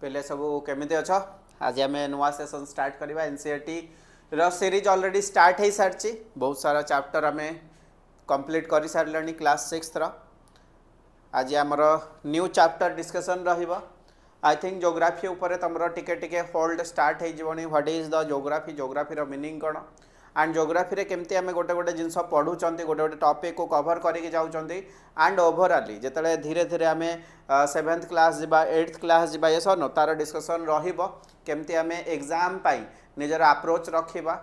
पहले सब केमिति अछ आज आम नुआ सेसन स्टार्ट करवा एनसीईआरटी रो सीरीज ऑलरेडी स्टार्ट हो सारी बहुत सारा चैप्टर आम कंप्लीट कर सारे क्लास 6 आज आमर न्यू चैप्टर डिस्कशन रहिबा आई थिंक जोग्राफी उपर तुम टिके टिके होल्ड स्टार्ट हो what is the geography geography रो मीनिंग कौन एंड जोग्राफी रे केमती आम गोटे गोटे जिनस पढ़ुं गोटे गोटे टॉपिक को कवर करके जाऊँगी एंड ओवरऑली जिते धीरे धीरे आम 7th क्लास जा 8th क्लास जा ये सन तार डिस्कसन रमती आम एग्जाम निजर अप्रोच रखा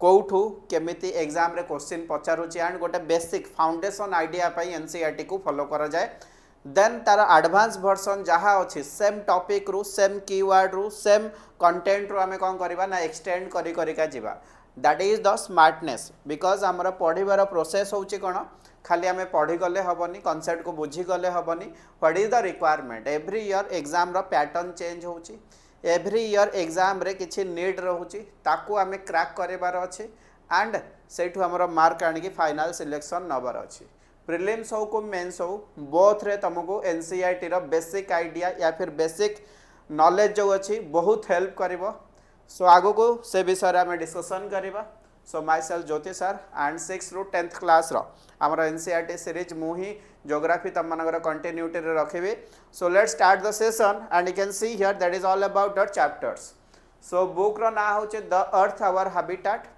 कौठू केमिति एग्जाम रे क्वेश्चन पचारुची एंड गोटे बेसिक फाउंडेशन आइडिया एनसीईआरटी को फॉलो करा जाए देन तार एडवांस वर्सन जहाँ अच्छी सेम टॉपिक रु सेम कीवर्ड रु सेम कंटेंट रु आम कौन करवा ना एक्सटेंड करिका जीवा that is the smartness because आमर पढ़ार प्रोसेस होची कौन खाली आम पढ़ीगले हेनी कनसेप्ट को बुझीगले हेनी what is the requirement every year exam रो पैटर्न चेंज होची एवरी ईयर एग्जाम रे किछि नीड रोची ताकू आम क्रैक करार अच्छे एंड सेठू आमर मार्क आनिकी फाइनल सिलेक्शन नबार अच्छी प्रिलिम्स हो को मेन्स हो बोथ रे तुमको एनसीईआरटी रो बेसिक आइडिया या फिर बेसिक नॉलेज जो अच्छी बहुत हेल्प करिवो सो आगो को से विषय आम डिस्कसन करवा so myself Jyoti sir and 6 ରୁ 10th क्लास आमर एनसीईआरटी सीरीज मुही जोग्राफी तुम मनकर कंटिन्यूटी रखी so let start the session and you can see here that is all about the chapters so book रो ना हो the earth our habitat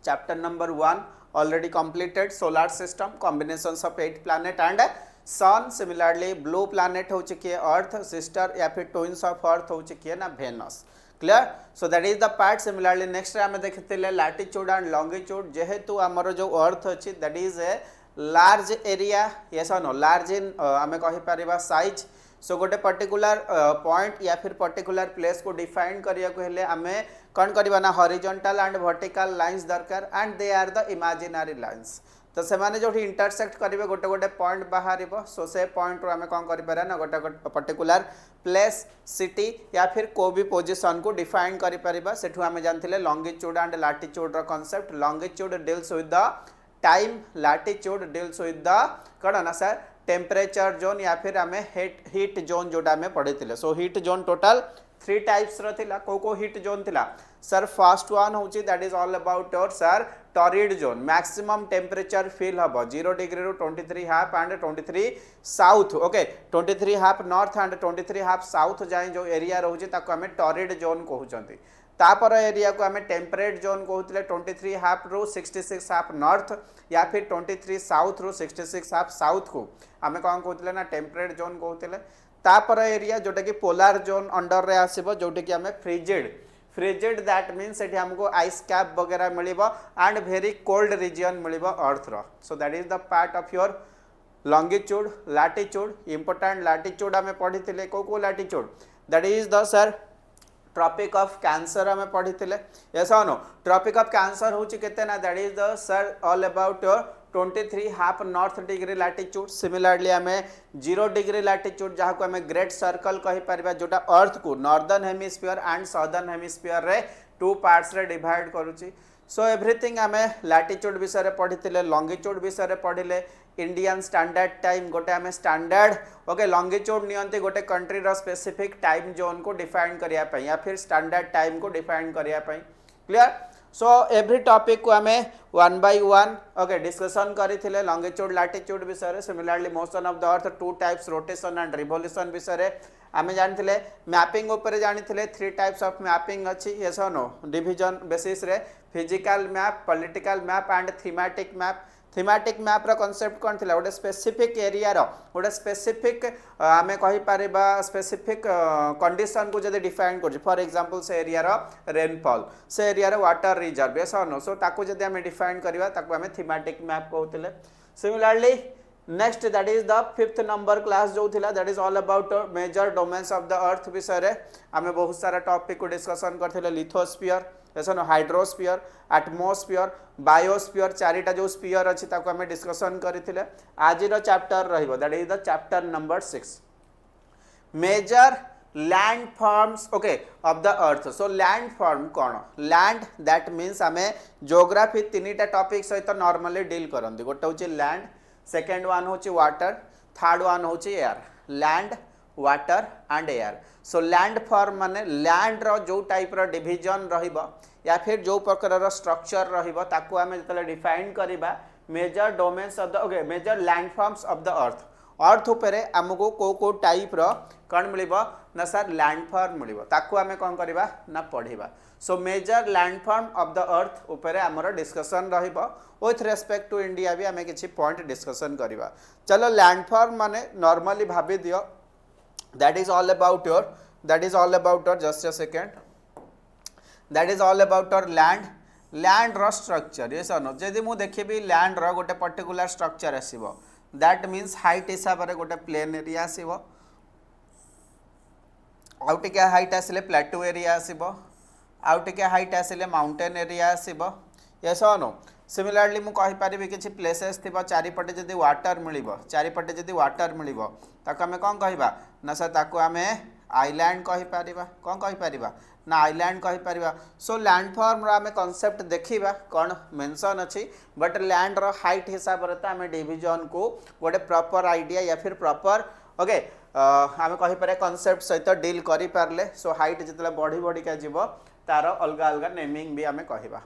chapter number 1 already completed solar system combinations of 8 planet and sun similarly blue planet हो किए अर्थ sister या फिर twins of earth हो किए ना Venus clear so that is the part similarly next आम देखते latitude and longitude जेहेतु आमर जो अर्थ अच्छी that is a large area yes no large in आम कहीपर साइज सो गोटे पर्टिकुलर पॉइंट या फिर पर्टिकुलर प्लेस को डिफाइन करने को हेले आमे कौन करवा ना हॉरिजॉन्टल एंड वर्टिकल लाइंस दरकार and they are the imaginary lines तो से माने जो इंटरसेक्ट करेंगे गोटे गोटे पॉइंट बाहर सो से पॉइंट रू आम कौन कर ना गोटे पर्टिकुलर प्लेस सिटी या फिर को भी पोजिशन को डिफाइन करें सेठू आम जानते लॉन्गिट्यूड एंड लैटिट्यूड रो concept longitude deals with the time latitude deals with the कौन ना सर टेम्परेचर जोन या फिर आम हीट जोन जोटा आम पढ़ी so heat zone total 3 types रा को हीट जोन थिला सर फर्स्ट वन हूँ that is all about your sir torrid zone maximum temperature feel हम 0 डिग्री रू 23.5 and 23 south okay 23.5 north and 23.5 south जाए जो एरिया रोचे आम टॉरिड जोन कहते तापर एरिया को आम टेम्परेट जोन कहते 23.5 रू 66.5 नॉर्थ या फिर 23 साउथ रू 66.5 साउथ को आम कौन कहते ना टेम्परेट जोन कहते तापर एरिया जोटा कि पोलार जोन अंडर रे आसीबो जोटा कि आम फ्रिजिड दैट मीन्स एठी हमको आइस कैप वगैरह मिलिबो एंड वेरी कोल्ड रीजन मिलिबो अर्थ रो so that is the part of your longitude latitude important latitude आम पढ़ी को latitude that is the sir Tropic of Cancer आम पढ़ी yes no Tropic of Cancer हूँ केते ना that is the sir all about your 23.5 north degree latitude similarly आम 0 degree latitude जहाँ को आम ग्रेट सर्कल कहीपर जोटा अर्थ को northern hemisphere and southern hemisphere रे 2 पार्ट्स रे डिवाइड करुची सो एवरीथिंग आम लैटिट्यूड विषय पढ़ी लॉन्गिट्यूड विषय पढ़ले इंडियन स्टैंडर्ड टाइम गोटे आम स्टैंडर्ड ओके लॉन्गिट्यूड नियंती गोटे कंट्री रो स्पेसिफिक टाइम जोन को डिफाइन करने या फिर स्टैंडर्ड टाइम को डिफाइन करने क्लियर सो एवरी टॉपिक को आम 1 by 1 ओके डिस्कसन करते लॉन्गिट्यूड लैटिट्यूड विषय similarly motion of the earth 2 types rotation and revolution विषय आम जानते मैपिंग उपर जानी 3 टाइप्स ऑफ मैपिंग अच्छी यस नो डिवीजन बेसिस रे physical map political map and thematic map रो कांसेप्ट कौन थिला गोटे स्पेसिफिक एरिया रो गोटे स्पेसिफिक आमे कहि पारिबा स्पेसिफिक कंडीशन को जदि डिफाइन कर फॉर एग्जांपल से एरिया रो रेनफॉल से एरिया रो water reserve yes no so ताको जदि आमे डिफाइन करबा ताको आमे थीमेटिक मैप कहउतिले similarly next that is the 5th number class जो थिला that is all about major domains of the earth विषय रे आमे बहुत सारा टॉपिक को डिस्कशन करथिले लिथोस्फीयर ऐसा नो हाइड्रोस्फीयर एटमोस्फीयर बायोस्फीयर 4टा जो स्फीयर अच्छी ताको आमे डिस्कशन करथिले आज रो चैप्टर रहिबो that is the chapter number 6 major land forms okay of the earth so land form कौन लैंड दैट मीन्स आमे ज्योग्राफी 3टा टॉपिक सहित नॉर्मली डील करंदी गोटे होची लैंड सेकंड वन होची वाटर थर्ड वन होची air land water and air. So land form माने लैंड रो जो टाइप रो डिवीजन रहिबो या फिर जो प्रकार रो स्ट्रक्चर रहिबो ताकू आमे जतले डिफाइन करिबा major domains of the okay major land forms of the earth. Earth उपरे आमको को टाइप रो कौन मिलिबो ना सर लैंडफॉर्म मिलिबो ताकू आमे कौन करिबा ना पढ़िबा। So major landform of the earth उपरे हमर डिस्कशन रहिबो विथ रेस्पेक्ट टू इंडिया भी आमे किछि पॉइंट डिस्कशन करिबा। चलो लैंडफॉर्म माने नॉर्मली भाबी दियो that is all about your just a second that is all about your land रो स्ट्रक्चर yes or no जदि मु देखिबी लैंड रो गोटे पर्टिकुलर स्ट्रक्चर आसीबो दैट मीन्स हाइट हिसाब रे गोटे प्लेन एरिया आसीबो आउ टिके हाइट आसिले प्लेटू एरिया आसीबो आउ टिके हाइट आसिले माउंटेन एरिया आसीबो yes or no। सिमिलरली मु कहि परिबी किछि प्लेसेस थिबो चारिपटे जदि वाटर मिलिबो चारिपटे जदि वाटर मिलिबो ताको हमें कौन कहिबा ना सर ताको हमें आइलैंड कहि परिबा कौन कहि परिबा ना आइलैंड कहि परिबा। सो लैंडफॉर्म रो हमें कांसेप्ट देखिबा कौन मेंशन अछि बट लैंड रो हाइट हिसाब रे त हमें डिवीजन को गोटे प्रॉपर आइडिया या फिर प्रॉपर ओके हमें कहि पारे कांसेप्ट सहित डील करि पारले। सो हाइट जितले बढ़ी बढ़ी का जीवो तार अलग अलग नेमिंग भी हमें कहिबा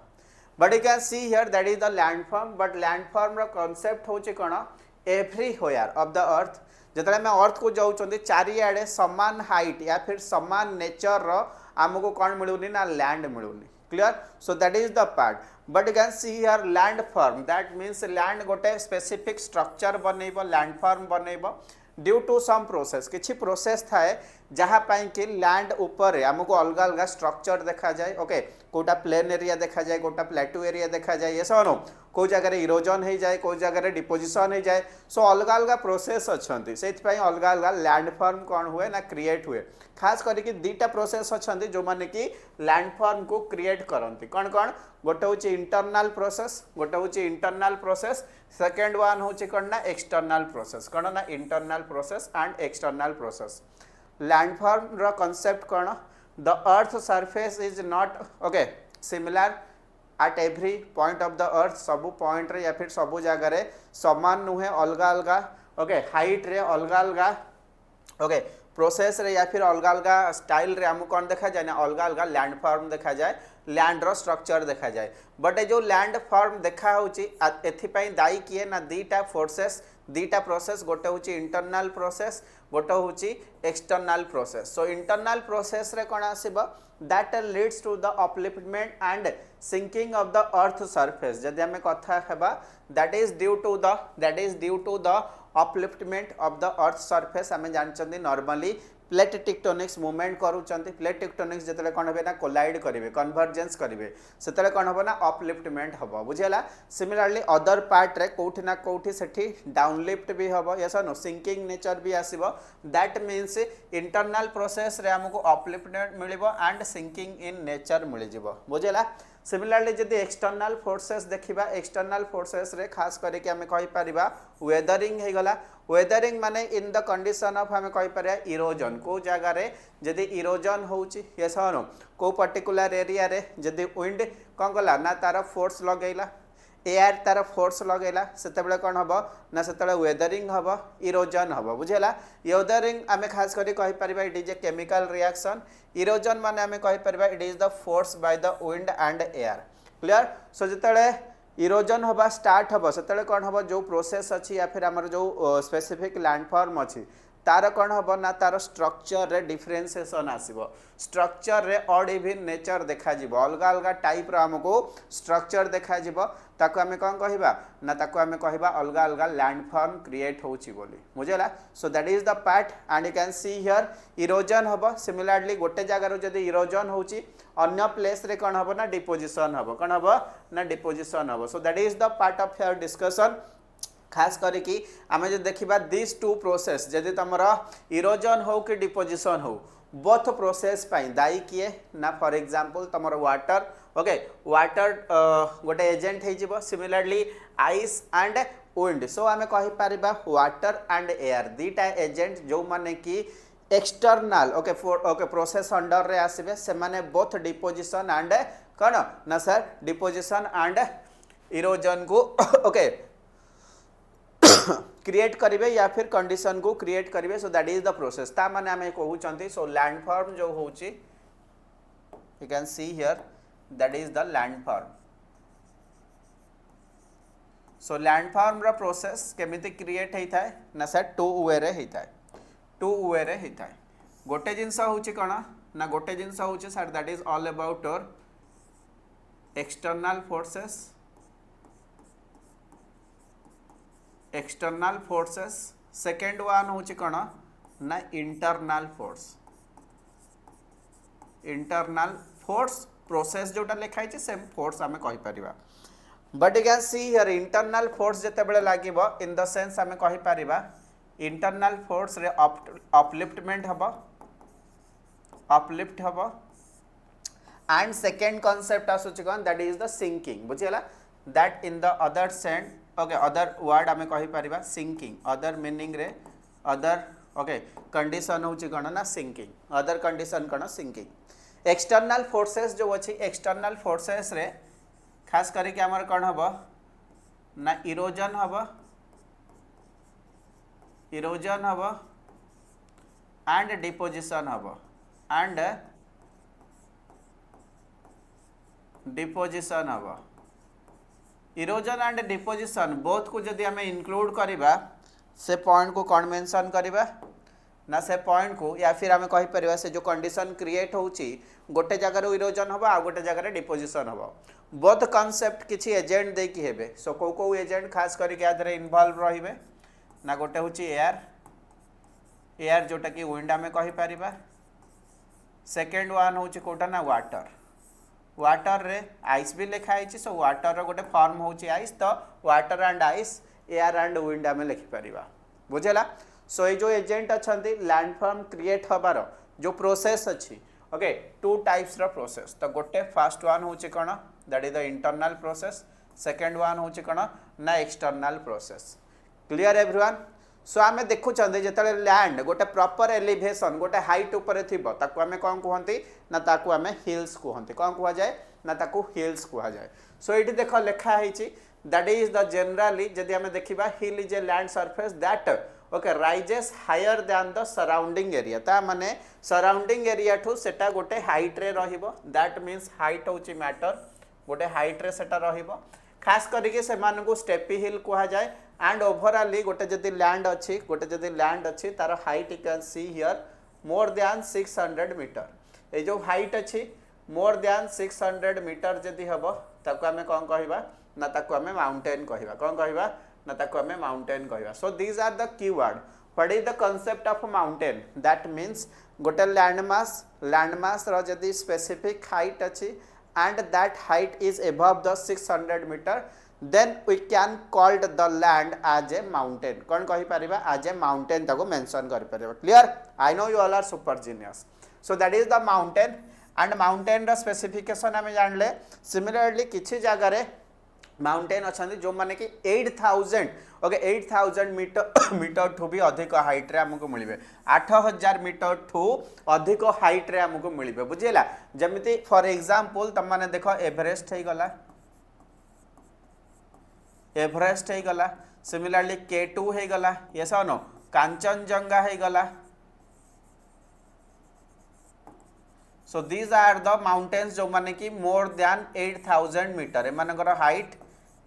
but you can see here that is the landform but landform रो कांसेप्ट होची कोन एवरीवेयर ऑफ द अर्थ जतले में अर्थ को जाउचंदी चारियाडे समान हाइट या फिर समान नेचर रो आमको कौन मिलुनी ना लैंड मिलुनी clear. So that is the part but you can see here landform that means land गोटे स्पेसिफिक स्ट्रक्चर बनैबो लैंडफॉर्म बनैबो ड्यू टू सम प्रोसेस किछि प्रोसेस थाए जहाँ पाई कि लैंड ऊपर आमको अलग अलग स्ट्रक्चर देखा जाए ओके कोटा प्लेन एरिया देखा जाए कोटा प्लेटू एरिया देखा जाए ये सब को जगह इरोजन हो जाए को जगह डिपोजिशन हो जाए। सो अलग अलग प्रोसेस अच्छा से अलग अलग लैंडफॉर्म कौन हुए ना क्रिएट हुए खास करके दीटा प्रोसेस अच्छा जो माने कि लैंडफॉर्म को क्रिएट करती कौन कौन गोटे हूँ इंटरनल प्रोसेस गोटे हूँ इंटरनल प्रोसेस सेकेंड वन हूँ कौन ना एक्सटर्नल प्रोसेस कौन ना internal process and external process. Landform रो कांसेप्ट कौन the earth surface is not okay similar at every point of the earth सबू पॉइंट रे या फिर सबू जगह रे समान नुहे अलग अलग ओके हाइट रे अलग अलग ओके प्रोसेस रे या फिर अलग अलग स्टाइल रे हमको कौन देखा जाए ना अलग अलग लैंडफॉर्म देखा जाए लैंड रो स्ट्रक्चर देखा जाए बट जो लैंड फॉर्म देखा होची एथिपाई दायी किए ना दीटा फोर्सेस दीटा प्रोसेस गोटे हूँ इंटरनल प्रोसेस गोटे हूँ external process. So internal process रे कौन आसीबो that leads to the upliftment and sinking of the earth surface जदि हमें कथा हेबा that is due to the upliftment of the earth surface आम जानते नॉर्मली प्लेट टेक्टोनिक्स मूवमेंट करूचंती प्लेट टेक्टोनिक्स जिते कौन हे ना कोलाइड करेंगे कन्वर्जेंस करेंगे से कौन हम ना अपलिफ्टमेंट हम बुझेगा। सिमिलरली अदर पार्ट रे कोठी ना कोठी सेठी डाउनलिफ्ट भी हम यस नो सिंकिंग नेचर भी आसीबो दैट मीन्स इंटरनल प्रोसेस रे हमको अपलिफ्टमेंट मिलिबो एंड सिंकिंग इन नेचर मिल जिवो बुझेला। सिमिलरली जदि एक्सटर्नल फोर्सेस देखिबा एक्सटर्नल फोर्सेस रे खास करके आमे कहि परिबा वेदरिंग हे गला वेदरिंग माने इन द कंडीशन ऑफ हमें कहि परिया इरोजन को जगह रे जदि इरोजन होउची यस नो को पर्टिकुलर एरिया रे जदि विंड कौन गला ना तार फोर्स लगैला एयर तार फोर्स लगैला सेतेबेले कौन हम ना सेतेबेले वेदरिंग हम इरोजन हम बुझेला। वेदरिंग आमे खास करी कहि परिबा it is a chemical reaction erosion माने आमे कहि परिबा it is the force by the wind and air clear. So जेतेबेले इरोजन हवा स्टार्ट हम से कौन हम जो प्रोसेस अच्छी या फिर आमर जो स्पेसिफिक लैंडफॉर्म अच्छी तार कौन हम ना तार स्ट्रक्चर रे डिफरेंशिएशन आसीबो स्ट्रक्चर रे ऑड इवन नेचर देखा जिवो अलग अलग टाइप रो हमको स्ट्रक्चर देखा जिवो ताको हमें कौन कहिबा ना ताको हमें कहिबा अलग अलग लैंडफॉर्म क्रिएट होउची बोली बुझेला। So that is the part and you can see here erosion हबो सिमिलरली गोटे जगह रो जदी इरोजन होउची अन्य प्लेस रे कौन हबो ना डिपोजिशन हबो कौन हबो ना डिपोजिशन हबो। So that is the part of your discussion खास करके आम जो देखा दिस टू प्रोसेस जदि तुम इरोजन हो कि डिपोजिशन हो बोथ प्रोसेस दायी किए ना फॉर एग्जांपल तुम वाटर ओके वाटर गोटे एजेंट हो सिमिलरली आइस एंड विंड। सो आम कहीपर वाटर एंड एयर दीटा एजेंट जो माने कि एक्सटर्नल ओके प्रोसेस अंडर रे आसबे से माने बोथ डिपोजिशन एंड कौन ना सर डिपोजिशन एंड इरोजन को ओके क्रिएट करेंगे या फिर कंडीशन को क्रिएट करेंगे सो दैट इज द प्रोसेस ता माने आमे कहउचंती सो लैंडफॉर्म जो होची you can see here that is the landform so landform रा प्रोसेस केमिति क्रिएट होता है ना सर टू वे रे होता है टू वे रे होता है गोटे जिनस होची कोन ना गोटे जिनस होची sir that is all about your external forces second one होची कोन ना इंटरनल फोर्स प्रोसेस जोटा लिखाई सेम फोर्स आमे कहि परिबा but you can see here internal force जेते बेले लागिबो इन द सेंस आमे कहि परिबा इंटरनल फोर्स रे अपलिफ्टमेंट हबो एंड सेकेंड कांसेप्ट आसुची कोन दैट इज द सिंकिंग बुझियला that in the other sense okay other word आमे कहि परिबा सिंकिंग अदर मीनिंग रे अदर ओके कंडीशन होची कोन ना सिंकिंग अदर कंडीशन कोन सिंकिंग एक्सटर्नल फोर्सेस जो अछि एक्सटर्नल फोर्सेस रे खास करके आमर कौन हम ना इरोजन हम एंड डिपोजिशन हम इरोजन एंड डिपोजिशन बोथ को जदि आम इनक्लूड करवा से पॉइंट को कौन मेंशन करवा ना से पॉइंट को या फिर आम कहि परिबा से जो कंडीशन क्रिएट होची गोटे जगह इरोजन हम आ गोटे जगह डिपोजिशन हम बोथ कॉन्सेप्ट किसी एजेंट दे कि हेबे सो को एजेंट खास करके आधरे इन्वॉल्व रहिबे ना गोटे होची एयर जोटा कि विंड आमे कहि परिबा सेकेंड वन होची कोटा ना वाटर रे आइस भी लिखा है सो वाटर रो गोटे फॉर्म होची आइस तो water and ice air and wind आमे लिखि परिबा बुझेला सो ये जो एजेंट अछंती लैंडफॉर्म क्रिएट हबार जो प्रोसेस अछि ओके टू टाइप्स रो प्रोसेस तो गोटे फर्स्ट वन होची कोन that is the internal process second one होची कोन ना external process clear everyone so आमे देखु चंदे जेतले लैंड गोटे प्रॉपर एलिवेशन गोटे हाइट ऊपर थिबो ताकू आमे कोन कहंती ना ताकू आमे हिल्स कहंती कोन कहवा जाय ना ताकू हिल्स कहवा जाय सो एठी देखो लिखा हैची दैट इज द जनरली जदि आमे देखिबा hill is a land surface that okay rises higher than the surrounding area ता माने सराउंडिंग एरिया ठू सेटा गोटे हाइट रे रहिबो दैट मींस हाइट होची मैटर गोटे हाइट रे सेटा रहिबो खास करके से मान को स्टेपी हिल कहा जाए एंड ओवरऑली गोटे जदि लैंड अच्छी तार height you can see here more than 600 metre ए जो हाइट अच्छी मोर दैन 600 मीटर जदि हबो ताको आमे कोन कहबा ना ताको आमे माउंटेन कहबा कोन कहबा ना ताको आमे माउंटेन कहबा so these are the keyword what is the concept of mountain that means गोटे लैंडमास रो जदि स्पेसिफिक हाइट अच्छी and that height is above the 600 meter then we can called the land as a mountain kon kahi pariba as a mountain tago mention kari pariba clear I know you all are super genius so that is the mountain and mountain रा specification आमे जानले similarly किछि जगह रे mountain अछंती जो माने कि 8000 okay 8000 metre ठू भी अधिक हाइट रे हमको मिलबे 8000 मीटर ठू अधिक हाइट रे हमको मिलबे बुझिला जमिति फॉर एग्जांपल तम माने देखो एवरेस्ट हे गला सिमिलरली K2 हे गला यस और नो कांचनजंगा हे गला so these are the mountains जो माने कि मोर दैन 8000 मीटर एमानकर हाइट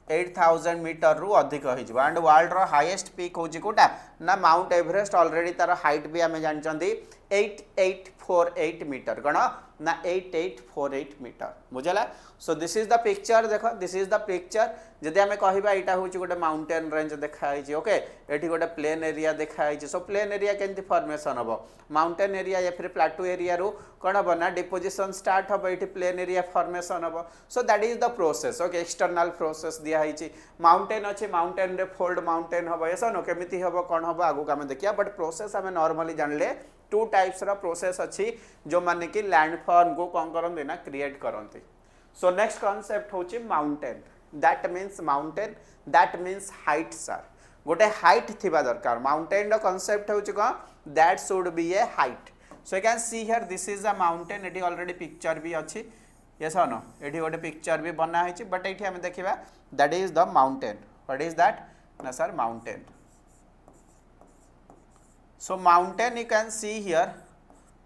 8000 मीटर रु अधिक हो एंड वर्ल्ड रो हाईएस्ट पीक होची कोटा ना माउंट एवरेस्ट ऑलरेडी तार हाइट भी आमे जानचंदी 8848 मीटर गण ना 8848 मीटर बुझला सो दिस इज द पिक्चर देखो दिस इज द पिक्चर जदि आमे कहिबा एटा होची गोटे माउंटेन रेंज देखाई छी ओके एठी गोटे प्लेन एरिया देखाई छी सो प्लेन एरिया केंति फॉर्मेशन हबो माउंटेन एरिया या फिर प्लेटू एरिया रु कोन हबो ना डिपोजिशन स्टार्ट हबो एठी प्लेन एरिया फॉर्मेशन हबो so that is the process okay external process दिया है छी माउंटेन अछि माउंटेन रे फोल्ड माउंटेन हबो ऐसा नो केमिति हबो कोन हबो आगु का में देखिया बट प्रोसेस हमें नॉर्मली जानले टू टाइप्स रा प्रोसेस अछि जो माने कि लैंडफॉर्म को कोन करन देना क्रिएट करनती सो नेक्स्ट कांसेप्ट होची mountain that means height sir गोटे हाइट थिबा दरकार माउंटेन रो कांसेप्ट होची को that should be A height so you can see here this is a mountain eighty already picture भी अछि यस और नो एटी गोटे पिक्चर भी बना है बट एटी हम देखिबा that is the mountain what is that ना sir mountain so mountain you can see here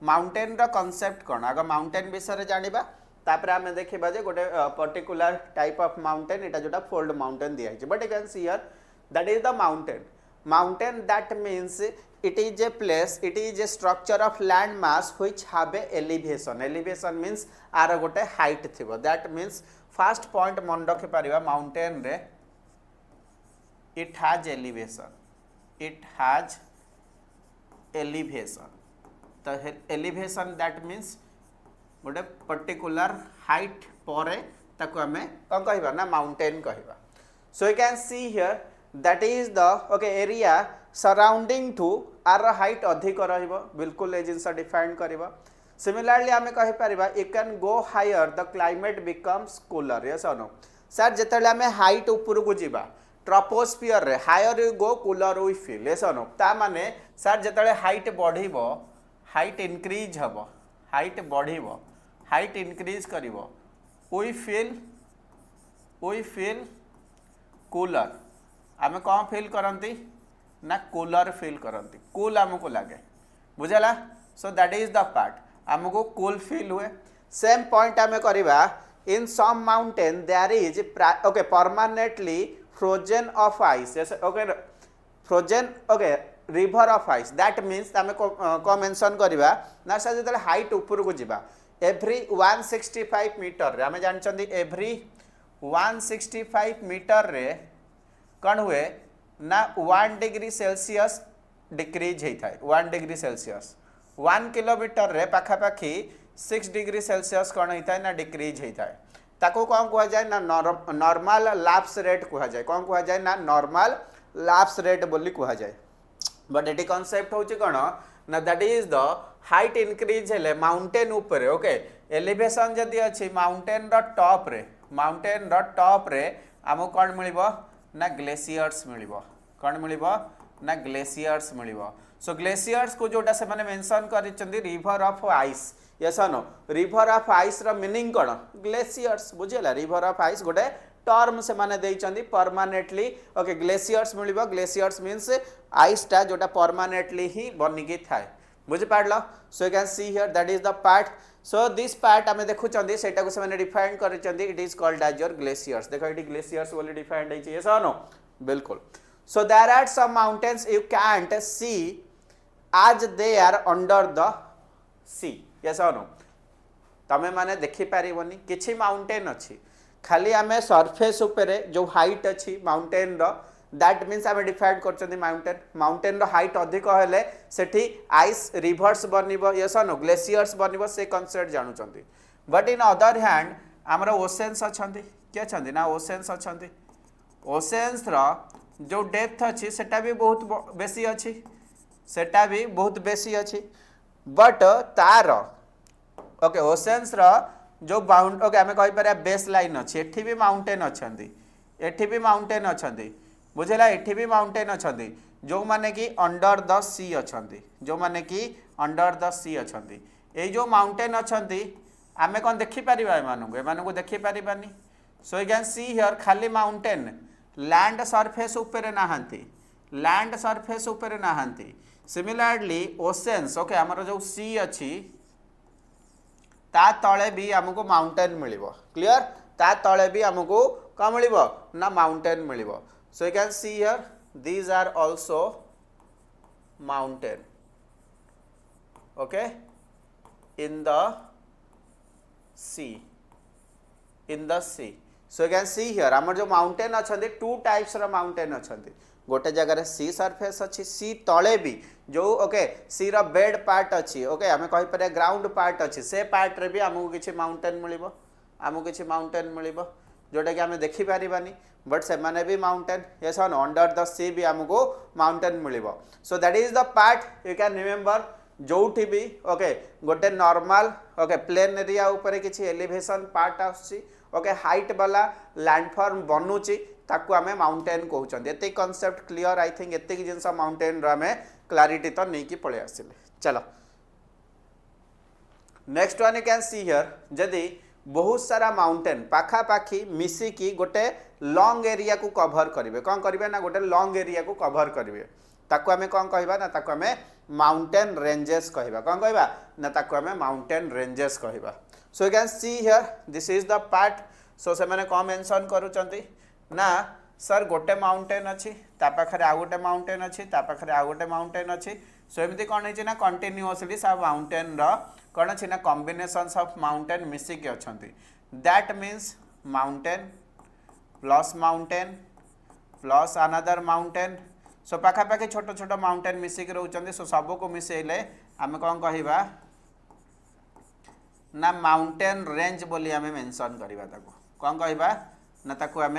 mountain रो कांसेप्ट कौन आगे माउंटेन विषय जानिबा तापर आमे देखिबा जे गोटे पर्टिकुलर टाइप ऑफ माउंटेन एटा जोटा फोल्ड माउंटेन दिया है but you can see here that is the mountain that means it is a place, it is a structure of land mass which have a elevation means आर गोटे height थिबो that means first point मन रखि परिबा mountain रे it has elevation तो elevation that means गोटे particular height परे ताको हमें कौन कहबा ना mountain कहबा so you can see here that is the okay area surrounding to आर हाइट अधिक रहिबो बिल्कुल ए जिंस डिफाइन करबो सिमिलरली आमे कहि परिबा you can go higher the climate becomes cooler yes और नो सर जेतले आमे हाइट ऊपर को जीवा ट्रोपोस्फियर रे higher you go cooler we feel yes और नो ता माने सर जेतले हाइट बढ़िबो हाइट इंक्रीज हबो हाइट बढ़िबो हाइट इंक्रीज करिवो वी फील कूलर आमे कौन फील करंती ना कूलर फील करती कूल आमको लगे बुझला so that is the part आमको कूल फील हुए सेम पॉइंट आम करवा in some mountain there is okay permanently frozen of ice okay frozen okay river of ice that means आम को मेंशन करवा ना सर जो हाइट ऊपर को जीवा एवरी 165 मीटर रे आम जानछंती एवरी 165 मीटर रे कौन हुए ना 1 डिग्री सेल्सियस डिक्रीज होता है 1 डिग्री सेल्सियस 1 किलोमीटर रे पाखापाखि 6 डिग्री सेल्सियस कौन होता है ना डिक्रीज होता है ताको कौन कहा जाए ना नॉर्मल लैप्स रेट कहा जाए कौन कहा जाए ना नॉर्मल लैप्स रेट बोली कहा जाए बट एटी कॉन्सेप्ट होची कौन ना that is the height increase हेले माउंटेन ऊपर ओके एलिवेशन जदि अच्छी माउंटेन रो टॉप रे आमको कौन मिलिबो ना ग्लेशियर्स मिलिबो कौन मिलिबो ना ग्लेशियर्स मिलिबो सो ग्लेशियर्स को जोटा से माने मेंशन करिसंदी river of ice yes no river of ice रो मीनिंग कोन ग्लेशियर्स बुझिला रिवर ऑफ आइस गोटे टर्म से माने देइचंदी परमानेंटली ओके ग्लेशियर्स मिलिबो ग्लेशियर्स मींस आइस टा जोटा परमानेंटली ही बनिकी थाए बुझि पाडलो so you can see here that is the part so this part आमे देखुचंदी सेटा को से माने डिफाइन करिसंदी it is called as your glaciers देखो इट ग्लेशियर्स बोली डिफाइंड है यस नो बिल्कुल so there are some mountains you can't see as they are under the sea yes no तमे माने देखि पारिबोनी किछि माउंटेन अछि खाली आमे सरफेस ऊपर जो हाइट अछि माउंटेन रो दैट मीन्स आमे डिफाइन करछंदी माउंटेन रो हाइट अधिक हेले सेठी आइस रिवर्स बनिबो यस नो ग्लेशियर्स बनिबो से कांसेप्ट जानुचंदी बट इन अदर हैंड हमरा ओशेन्स अछंदी के अछंदी ना ओशेन्स अछंदी ओशेन्स रो जो डेप्थ अछि सेटा भी बहुत बेसी अछि सेटा भी बहुत बेसी अछि बट तार ओके ओशेन्स रो जो बाउंड ओके आमे कहि पारे बेस लाइन अछि एठी भी माउंटेन अछंदी एठी भी माउंटेन अछंदी बुझेला एठी भी माउंटेन अछंदी जो माने कि अंडर द सी अछंदी जो माने कि अंडर द सी अछंदी ए जो माउंटेन अछंदी आमे कोन देखि परिबा एमानको देखि परिबानी so you can see here खाली माउंटेन लैंड सरफेस ऊपर नाहंती लैंड सरफेस ऊपर नाहंती सिमिलरली ओशेन्स ओके हमर जो सी अछि ता तळे भी हमको माउंटेन मिलिबो क्लियर ता तळे भी हमको का मिलिबो ना mountain मिलिबो so you can see here these are also mountain okay in the sea so you can see here हमर जो mountain अछंदी to types row mountain अछंदी गोटे जगह रे सी सरफेस अछि सी तळे भी जो ओके सी रो बेड पार्ट अछि ओके हमें कहि परे ग्राउंड पार्ट अछि से पार्ट रे भी हमहु किछि माउंटेन मिलिबो जोटा कि हमें देखि पारिबानी बट से माने भी mountain yes on under the sea भी हमको माउंटेन मिलिबो so that is the part you can remember जोठी भी ओके गोटे नॉर्मल ओके प्लेन एरिया ऊपर किछि एलिवेशन पार्ट आछि ओके हाइट वाला लैंडफॉर्म बनुची ताकू हमें माउंटेन कहउछन एते कांसेप्ट क्लियर आई थिंक एते कि जिंस माउंटेन रो हमें क्लैरिटी तो नहीं कि पळे आसिले चलो next one you can see here जदी बहुत सारा माउंटेन पाखापाखी मिसिकी गोटे लॉन्ग एरिया को कवर करेंगे कौन करेंगे ना गोटे लॉन्ग एरिया को कवर करेंगे ताको आमे कौन कहबा ना ताको आमे माउंटेन रेंजेस कहबा कौन कहबा ना ताको आमे माउंटेन रेंजेस कहबा so you can see here this is the part सो से माने कौन मेंशन करूचंती ना सर गोटे माउंटेन अच्छी पाखे आउ गोटे माउंटेन अच्छी पाखे आउ गोटे माउंटेन अच्छी सो एमती कौन है ना कंटिन्यूअसली सब माउंटेन कौन अच्छी ना कॉम्बिनेशंस ऑफ माउंटेन मिसिक अच्छा that means mountain plus another mountain so पाखापाखि छोट छोट माउंटेन मिसिक रोचंती सो सब को मिसेले आम कौन कहवा ना माउंटेन रेंज बोली आम मेंशन करवा ताको कौन कहवा ना ताको आम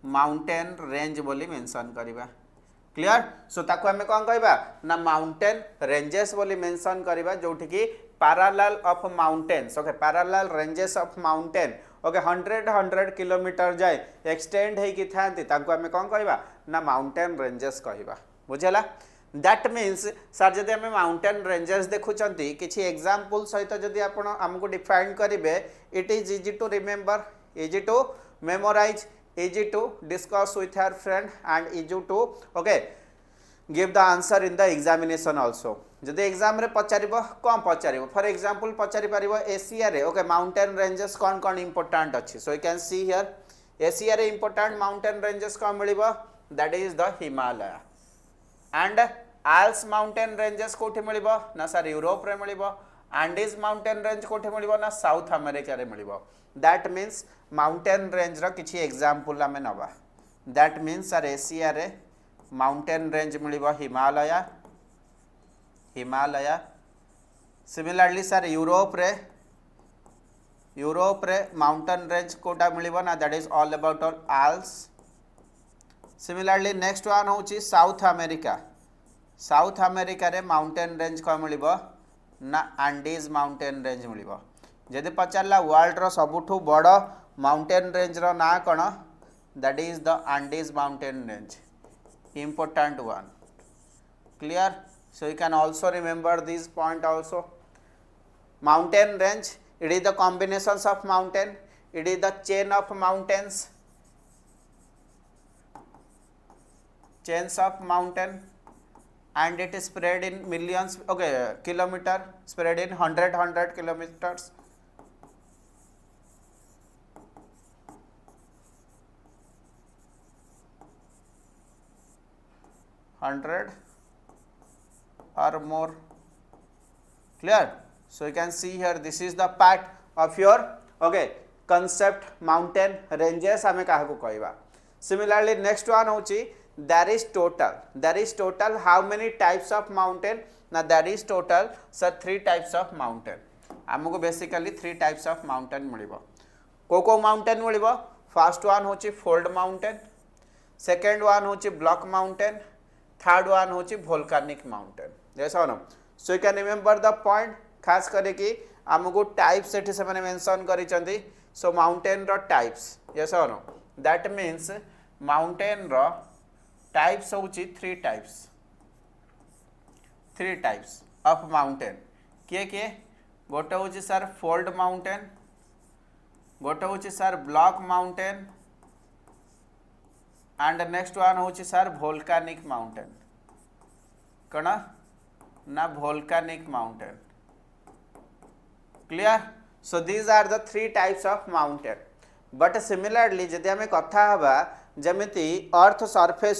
माउंटेन रेंज बोली मेंशन करवा क्लियर सो ताको आम कौन कहवा ना माउंटेन रेंजेस बोली मेंशन करवा जोठी की parallel of mountains okay parallel ranges of mountain okay 100 kilometre जाए एक्सटेंड होगी थांती ताको आम कौन कहवा ना माउंटेन रेंजेस कहवा बुझेला दैट मीन्स सर जदि आम माउंटेन रेंजेस देखुंती किसी एग्जांपल सहित जदि आप आमको डिफाइन करेंगे it is easy to remember easy to memorise easy to discuss with your friend and easy to okay give the answer in the examination also जदि exam रे पचारिबो कौन पचारिबो फॉर एग्जांपल पचारि परिबो एशिया रे ओके माउंटेन रेंजेस कौन कौन इंपोर्टेंट अच्छी so you can see here Asia रे इंपोर्टेंट माउंटेन रेंजेस कौन मिलिबो that is the Himalaya and Alps mountain ranges कोठी मिलिबो ना सर यूरोप रे मिलिबो एंडीज माउंटेन रेंज कोठी मिलिबो ना साउथ अमेरिका रे मिलिबो दैट मीन्स माउंटेन रेंज रो किछि एग्जांपल आमे नबा दैट मीन्स सर एशिया रे माउंटेन रेंज मिलिबो हिमालय सिमिलरली सर यूरोप रे माउंटेन रेंज कोटा मिलिबो ना that is all about all Alps similarly next one होची साउथ अमेरिका रे माउंटेन रेंज को मिलिबो ना एंडीज माउंटेन रेंज मिलिबो जदि पचारला वर्ल्ड रो सबुठु बड़ माउंटेन रेंज रो ना कौन that is the Andes mountain range important one clear so you can also remember this point also mountain range it is the combinations of mountain it is the chains of mountain and it is spread in millions okay kilometer spread in 100 kilometers 100 or more clear so you can see here this is the part of your okay concept mountain ranges ame kaha ko kaiba similarly next one hochi there is total how many types of mountain na there is total so 3 types of mountain amko basically 3 types of mountain milibo ko mountain milibo first one hochi fold mountain second one hochi block mountain third one होची volcanic mountain जैसा ना so you can remember the point खास करके आमको types एठी से माने mention करिसंती सो माउंटेन रो टाइप्स जैसा ना दैट मीन्स माउंटेन रो टाइप्स होची 3 टाइप्स ऑफ माउंटेन के गोटे होची सर फोल्ड माउंटेन गोटे होची sir block mountain and next one होची सर volcanic mountain कणा ना volcanic mountain clear so these are the 3 types of mountain but similarly जदि हमें कथा हबा जमिति अर्थ सरफेस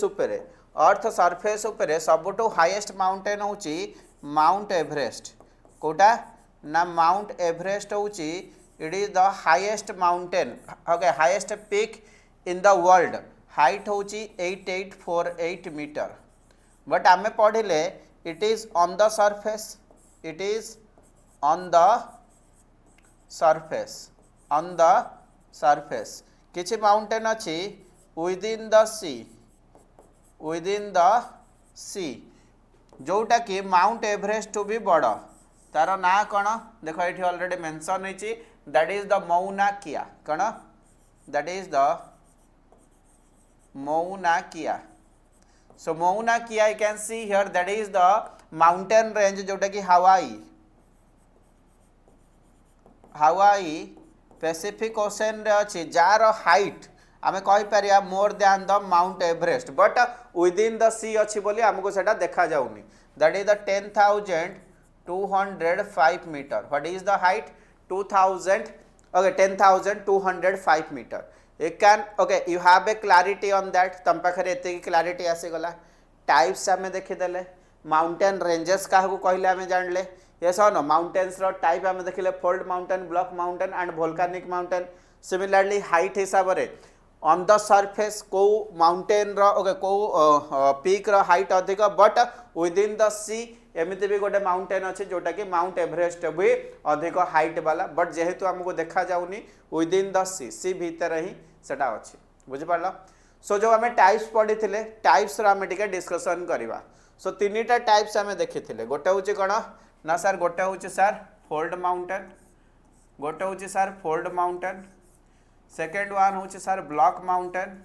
उपरे सबुठो हाईएस्ट माउंटेन होची माउंट एवरेस्ट कोटा ना माउंट एवरेस्ट होची it is the highest mountain okay highest peak in the world height होची 8848 मीटर बट आमे पढ़िले it is on the surface किछि माउंटेन अछि विदिन द सी जोटा कि माउंट एवरेस्ट टू भी बड़ तार ना कौन देख ये ऑलरेडी मेंशन होइछि that is the Mauna Kea कौन that is the Mauna Kea so Mauna Kea you can see here that is the mountain range जोटा कि Hawaii Pacific Ocean रे अछि जार हाइट आमे कहि परिया more than the Mount Everest but within the sea अछि बोली हमको सेटा देखा जाउनी that is the 10,205 metre what is the height 2000 okay 10,205 metre you can okay you have a clarity on that तम पाखरे एते की क्लैरिटी आसी गला टाइप्स आमे देखि देले माउंटेन रेंजेस काहू कहले आमे जानले यस नो माउंटेन्स रो टाइप आमे देखिले fold mountain block mountain and volcanic mountain similarly height हिसाब रे ऑन द सरफेस को माउंटेन रो ओके को पीक रो हाइट अधिक बट विदिन द सी एमिति भी गोटे माउंटेन अच्छे जोटा कि माउंट एवरेस्ट भी अधिक हाइट वाला बट जेहेतु हमको देखा जाउनी विदिन द सी भीतर ही सेटा अच्छी बुझी पारल सो जो आमे टाइप्स पढ़ी थिले टाइप्स रो आमे टिके डिस्कशन करबा सो तीनटा टाइप्स आमे देखिथिले गोटे होची कोन ना सर गोटे होची सर फोल्ड माउंटेन गोटे होची sir fold mountain second one होची sir block mountain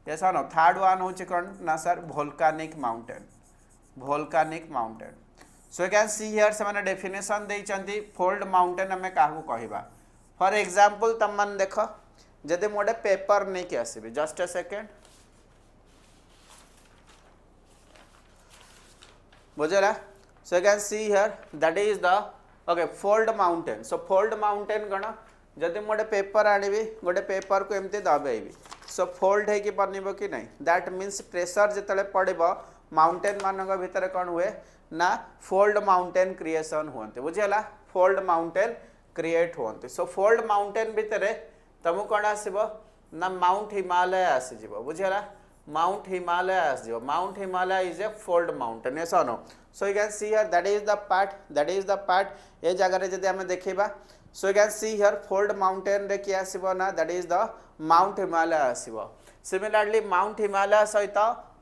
yes no third one होची कोन ना sir volcanic mountain so you can see here से माने डेफिनेशन देइचंती फोल्ड माउंटेन हमें काहू कहबा फॉर एग्जांपल तम मन देखो जदि मोडे पेपर नहीं के आसीबे जस्ट अ सेकेंड बुझला सो you can see here that is the okay fold mountain so fold mountain गण जदि मोडे पेपर आनिबी गोटे पेपर को एमती दबेबी सो फोल्ड है कि बनिबो कि नहीं दैट मीन्स प्रेशर जतले पड़िबो माउंटेन मानक भितर कौन हुए ना फोल्ड माउंटेन क्रिएशन हुए बुझीगला फोल्ड माउंटेन क्रिएट हुए सो फोल्ड माउंटेन भितर तुमको कौन आसब ना माउंट हिमालय आसीज बुझीगला माउंट हिमालय आसब Mount Himalaya is a fold mountain yes no so you can see here that is the part ये जगह जदि आम देखा so you can see here fold mountain रे कि आसब ना that is the Mount Himalaya आसब सिमिलरली माउंट हिमालय सहित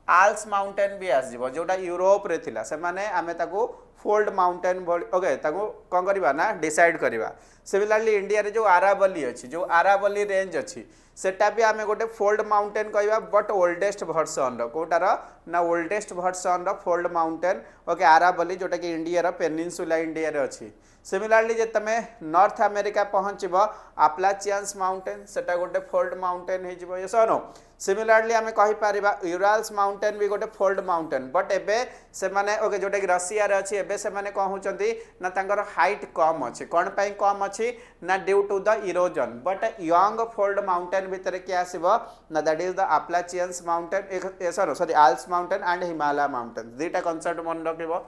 आल्स माउंटेन भी आसब जोटा यूरोप रे थिला से माने आमे ताको फोल्ड माउंटेन ओके ताको कौन करवा ना डिसाइड करवा सिमिलरली इंडिया रे जो आरावली अच्छी जो आरावली रेंज अच्छी सेटा भी आमे गोटे फोल्ड माउंटेन कहवा बट ओल्डेस्ट वर्सन कोटार ना oldest version fold mountain okay Aravalli जोटा कि इंडिया पेनिनसुला इंडिया रे अच्छी सिमिलरली जे तमे नॉर्थ अमेरिका पहुँचब आप्लाचियंस माउंटेन सेटा गोटे फोल्ड माउंटेन हो यस नो सिमिलरली आमे कहि पारिबा यूराल्स माउंटेन भी गोटे फोल्ड माउंटेन बट एबे से माने ओके जोटा कि रशिया रे अछि एबे से माने कौन होचंती ना तांकर हाइट कम अछि कोन पई कम अछि ना due to the erosion but young fold mountain भितर के आसीबो ना that is the Appalachians mountain sorry Alps mountain and Himalaya mountain दुईटा कांसेप्ट मन रखिबो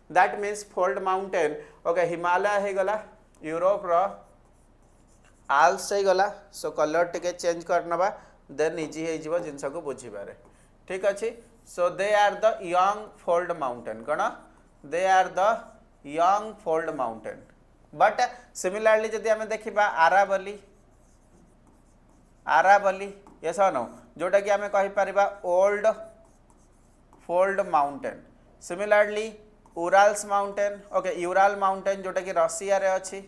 that means fold mountain okay Himalaya हे गला यूरोप रो आल्प्स हे गला सो कलर टिके चेंज करनबा देन इजी हे जिवो जिंस को बुझिबारे ठीक अछि so they are the young fold mountain कण they are the young fold mountain but similarly जदि आमे देखिबा आरावली यस नो जोटा कि आमे कहि परिबा old fold mountain similarly Urals mountain okay Ural mountain जोटा कि रशिया रे अछि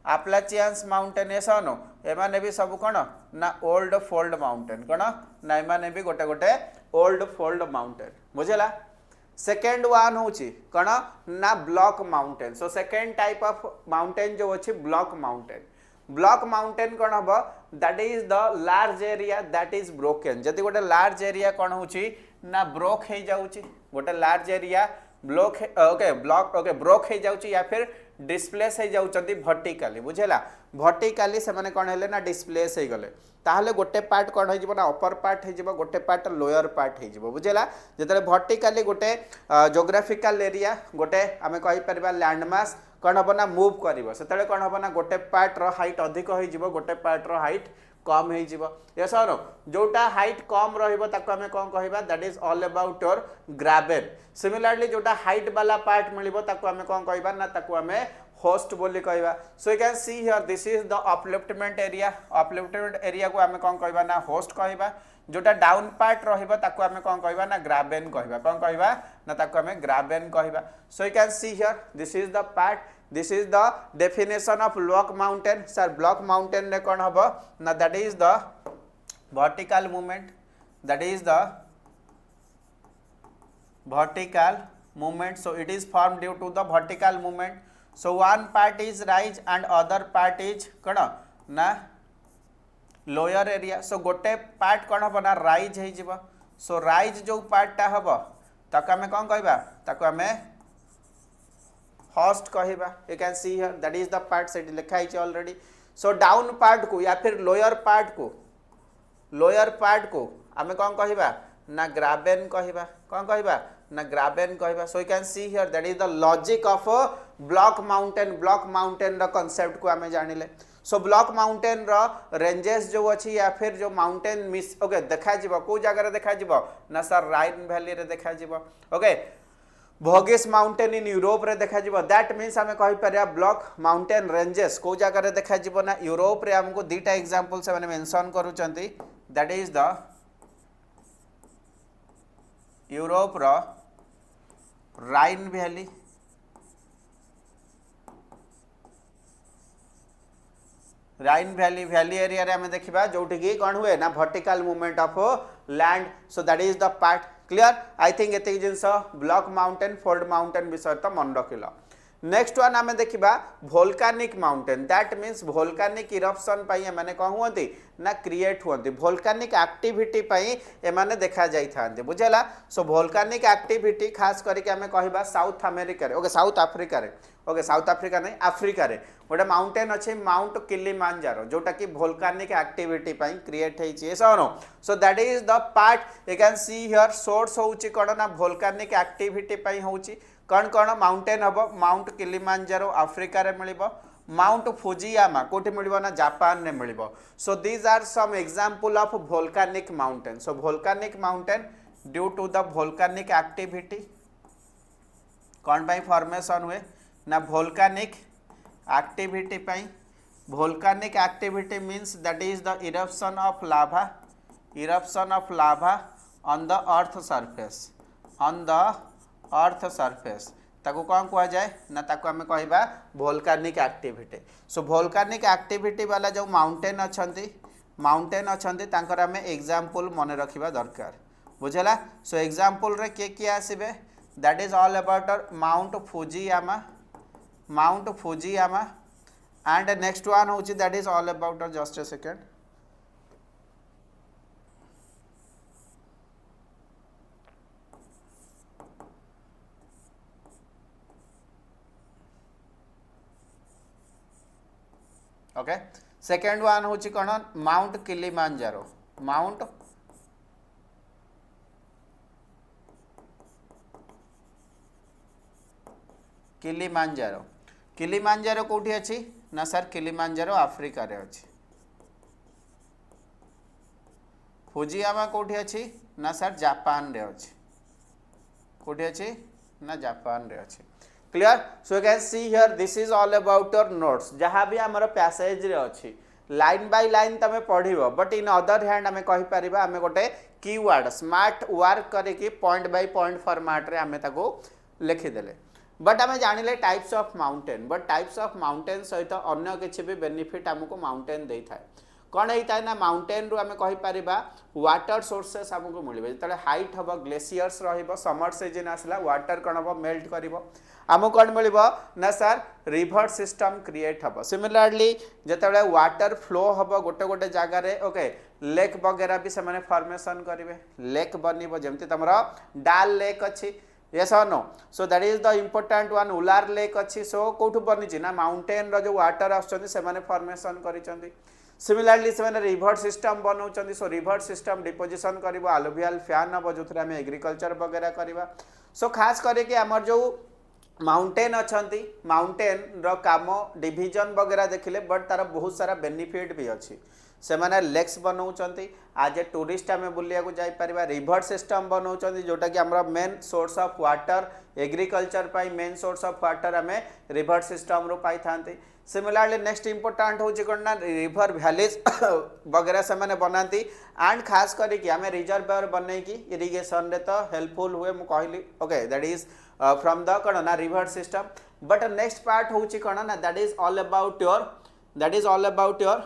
आप्लाचियंस माउंटेन यस नो एमाने भी सब कौन ना ओल्ड फोल्ड माउंटेन कौन ना एमाने भी गोटे गोटे ओल्ड फोल्ड माउंटेन बुझेला सेकेंड वन होची कौन ना block mountain so second type of mountain जो अच्छी ब्लॉक माउंटेन कौन हम that is the large area that is broken जदि गोटे लार्ज एरिया कौन होची ना ब्रोक हो जाउची गोटे large area block okay block okay broke हो जाउची या फिर डिस्प्लेस हो जाउचंती वर्टिकली बुझेला वर्टिकली से माने कोन हेले ना डिस्प्लेस हो गले ताहले गोटे पार्ट कोन हो जिवो ना अपर पार्ट हो जिवो गोटे पार्ट लोअर पार्ट हो जिवो बुझेला जेतले वर्टिकली गोटे ज्योग्राफिकल एरिया गोटे आमे कहि परबा लैंडमास कोन हबो ना मूव करिवो सेतले कोन हबो ना गोटे पार्ट रो हाइट अधिक हो जिवो गोटे पार्ट रो हाइट कम हो जिवो यस और जोटा हाइट कम रहिबो ताको हमें कोन कहिबा that is all about your graben similarly जोटा हाइट वाला पार्ट मिलिबो ताको हमें कोन कहिबा ना ताको हमें होस्ट बोली कहबा so you can see here this is the upliftment area को हमें कोन कहबा ना होस्ट कहबा जोटा डाउन पार्ट रहिबो ताको हमें कोन कहबा ना ग्राबेन कहबा कोन कहबा ना ताको हमें ग्राबेन कहबा so you can see here this is the part this is the definition of block mountain sir block mountain रे कोन हबो ना that is the vertical movement so it is formed due to the vertical movement so one part is rise and other part is कण ना lower area so गोटे part कौन हम ना rise हो सो राइज जो पार्टा हम ताको आमे कौन कहबा ताको आमे होस्ट कहबा you can see here that is the part set लिखा है ऑलरेडी सो डाउन पार्ट को या फिर लोयर पार्ट को आमे कौन कहबा ना ग्राबेन कहबा कौन कहबा ना ग्राबेन कहबा so you can see here that is the logic of block mountain रो कांसेप्ट को आमे जानिले सो ब्लॉक माउंटेन रो रेंजेस जो अच्छी या फिर जो माउंटेन मिस ओके देखा जीवो को जगह देखा जीवो ना सर राइन वैली रे देखा जीवो ओके भोगिस माउंटेन इन यूरोप रे देखा जीवो दैट मींस हमें कहि परिया ब्लॉक माउंटेन रेंजेस को जगह रे देखा जीवो ना यूरोप रे हमको दीटा एग्जांपल से माने मेंशन करूचंती दैट इज द यूरोप रो राइन वैली वैली एरिया रे हमें देखिबा जोठी की कोन हुए ना vertical movement of land so that is the part clear I think एते जिंस ब्लॉक माउंटेन फोल्ड माउंटेन विषय तो मन रखिलो नेक्स्ट वन आमे देखिबा volcanic mountain that means volcanic eruption पई माने कोन हुंती ना क्रिएट हुंती वोल्केनिक एक्टिविटी पई ए माने देखा जाई थांते बुझला सो वोल्केनिक एक्टिविटी खास करके आमे कहिबा साउथ अमेरिका रे ओके साउथ अफ्रीका रे ओके साउथ अफ्रीका नहीं अफ्रीका रे गोटे माउंटेन अच्छे माउंट किलिमांजारो जोटा कि वोल्केनिक एक्टिविटी पई क्रिएट हेछि सनो so that is the part you can see here source होउछि कोन ना वोल्केनिक एक्टिविटी पई होउछि कौन कौन माउंटेन हम माउंट किलिमांजारो अफ्रीका रे मिलिबो माउंट फुजियामा कोठी मिलिबो ना जापान रे मिलिबो so these are some example of volcanic mountain so volcanic mountain due to the volcanic activity कौन पई फॉर्मेशन हुए ना वोल्केनिक एक्टिविटी पई volcanic activity means that is the eruption of lava on the earth surface ताको कौन कहा जाए ना ताको हमें कहबा volcanic activity so volcanic activity वाला जो माउंटेन अछंती तांकर हमें एग्जांपल मने रखिबा दरकार बुझला सो एग्जांपल रे के आसीबे that is all about Mount Fujiyama and next one होची that is all about just a second okay second one होची कोन माउंट किलिमांजारो किलिमांजारो कोठी अछि ना सर किलिमांजारो अफ्रीका रे अछि फुजियामा कोठी अछि ना सर जापान रे अछि कोठी अछि ना जापान रे अछि clear so you can see here this is all about your notes जहाँ भी आमर पैसेज रे अच्छी लाइन बाय लाइन तमे पढ़िबो बट इन अदर हैंड आमे कहि परिबा आमे गोटे कीवर्ड स्मार्ट वर्क करके पॉइंट बाय पॉइंट फॉर्मेट रे आमे ताको लिखि देले बट आमे जानिले types of mountain but types of mountain सहित अन्य किछि भी बेनिफिट हमको माउंटेन देई थाए कौन होता है ना माउंटेन रू आमे कहि परिबा वाटर सोर्सेस हमको मिलबे जतले हाइट हबो ग्लेशियर्स रहिबो समर सीजन आसला वाटर कौन हबो मेल्ट करिवो आमको कौन मिलबो ना सर रिवर सिस्टम क्रिएट हबो सिमिलरली जतले वाटर फ्लो हबो गोटे गोटे जगह रे ओके लेक वगैरह भी से माने फॉर्मेशन करिवे लेक बनिबो जेमति तमरा डाल लेक अछि yes or no so that is the important one ular lake अच्छी so कोठु बनिछि ना माउंटेन रो जो वाटर आछथि से माने फॉर्मेशन करिसथि सिमिलरली से माने रिवर सिस्टम बनौछथि सो रिवर सिस्टम डिपोजिशन करिवो अलुवियल फैन हबो जोथरे हम एग्रीकल्चर वगैरह करिवा सो खास करे कि हमर जो माउंटेन अछंती माउंटेन रो काम डिवीजन वगैरह देखिले बट तार बहुत सारा बेनिफिट भी अछि से माने लेक्स बनौछंती आज ए टूरिस्ट आम बुलिया को जाई परिबा रिवर सिस्टम बनौछंती जोटा कि हमरा main source of water agriculture pi main source of water आम रिवर सिस्टम रो पाई थांती सिमिलरली नेक्स्ट इंपोर्टेंट होची कोन ना रिवर वैलीज वगैरह से माने बनाती एंड खास करी कि आम रिजर्वायर बनै कि इरिगेशन रे तो हेल्पफुल हुए मु कहली okay that is from the कोन ना river system but next part होची कोन ना that is all about your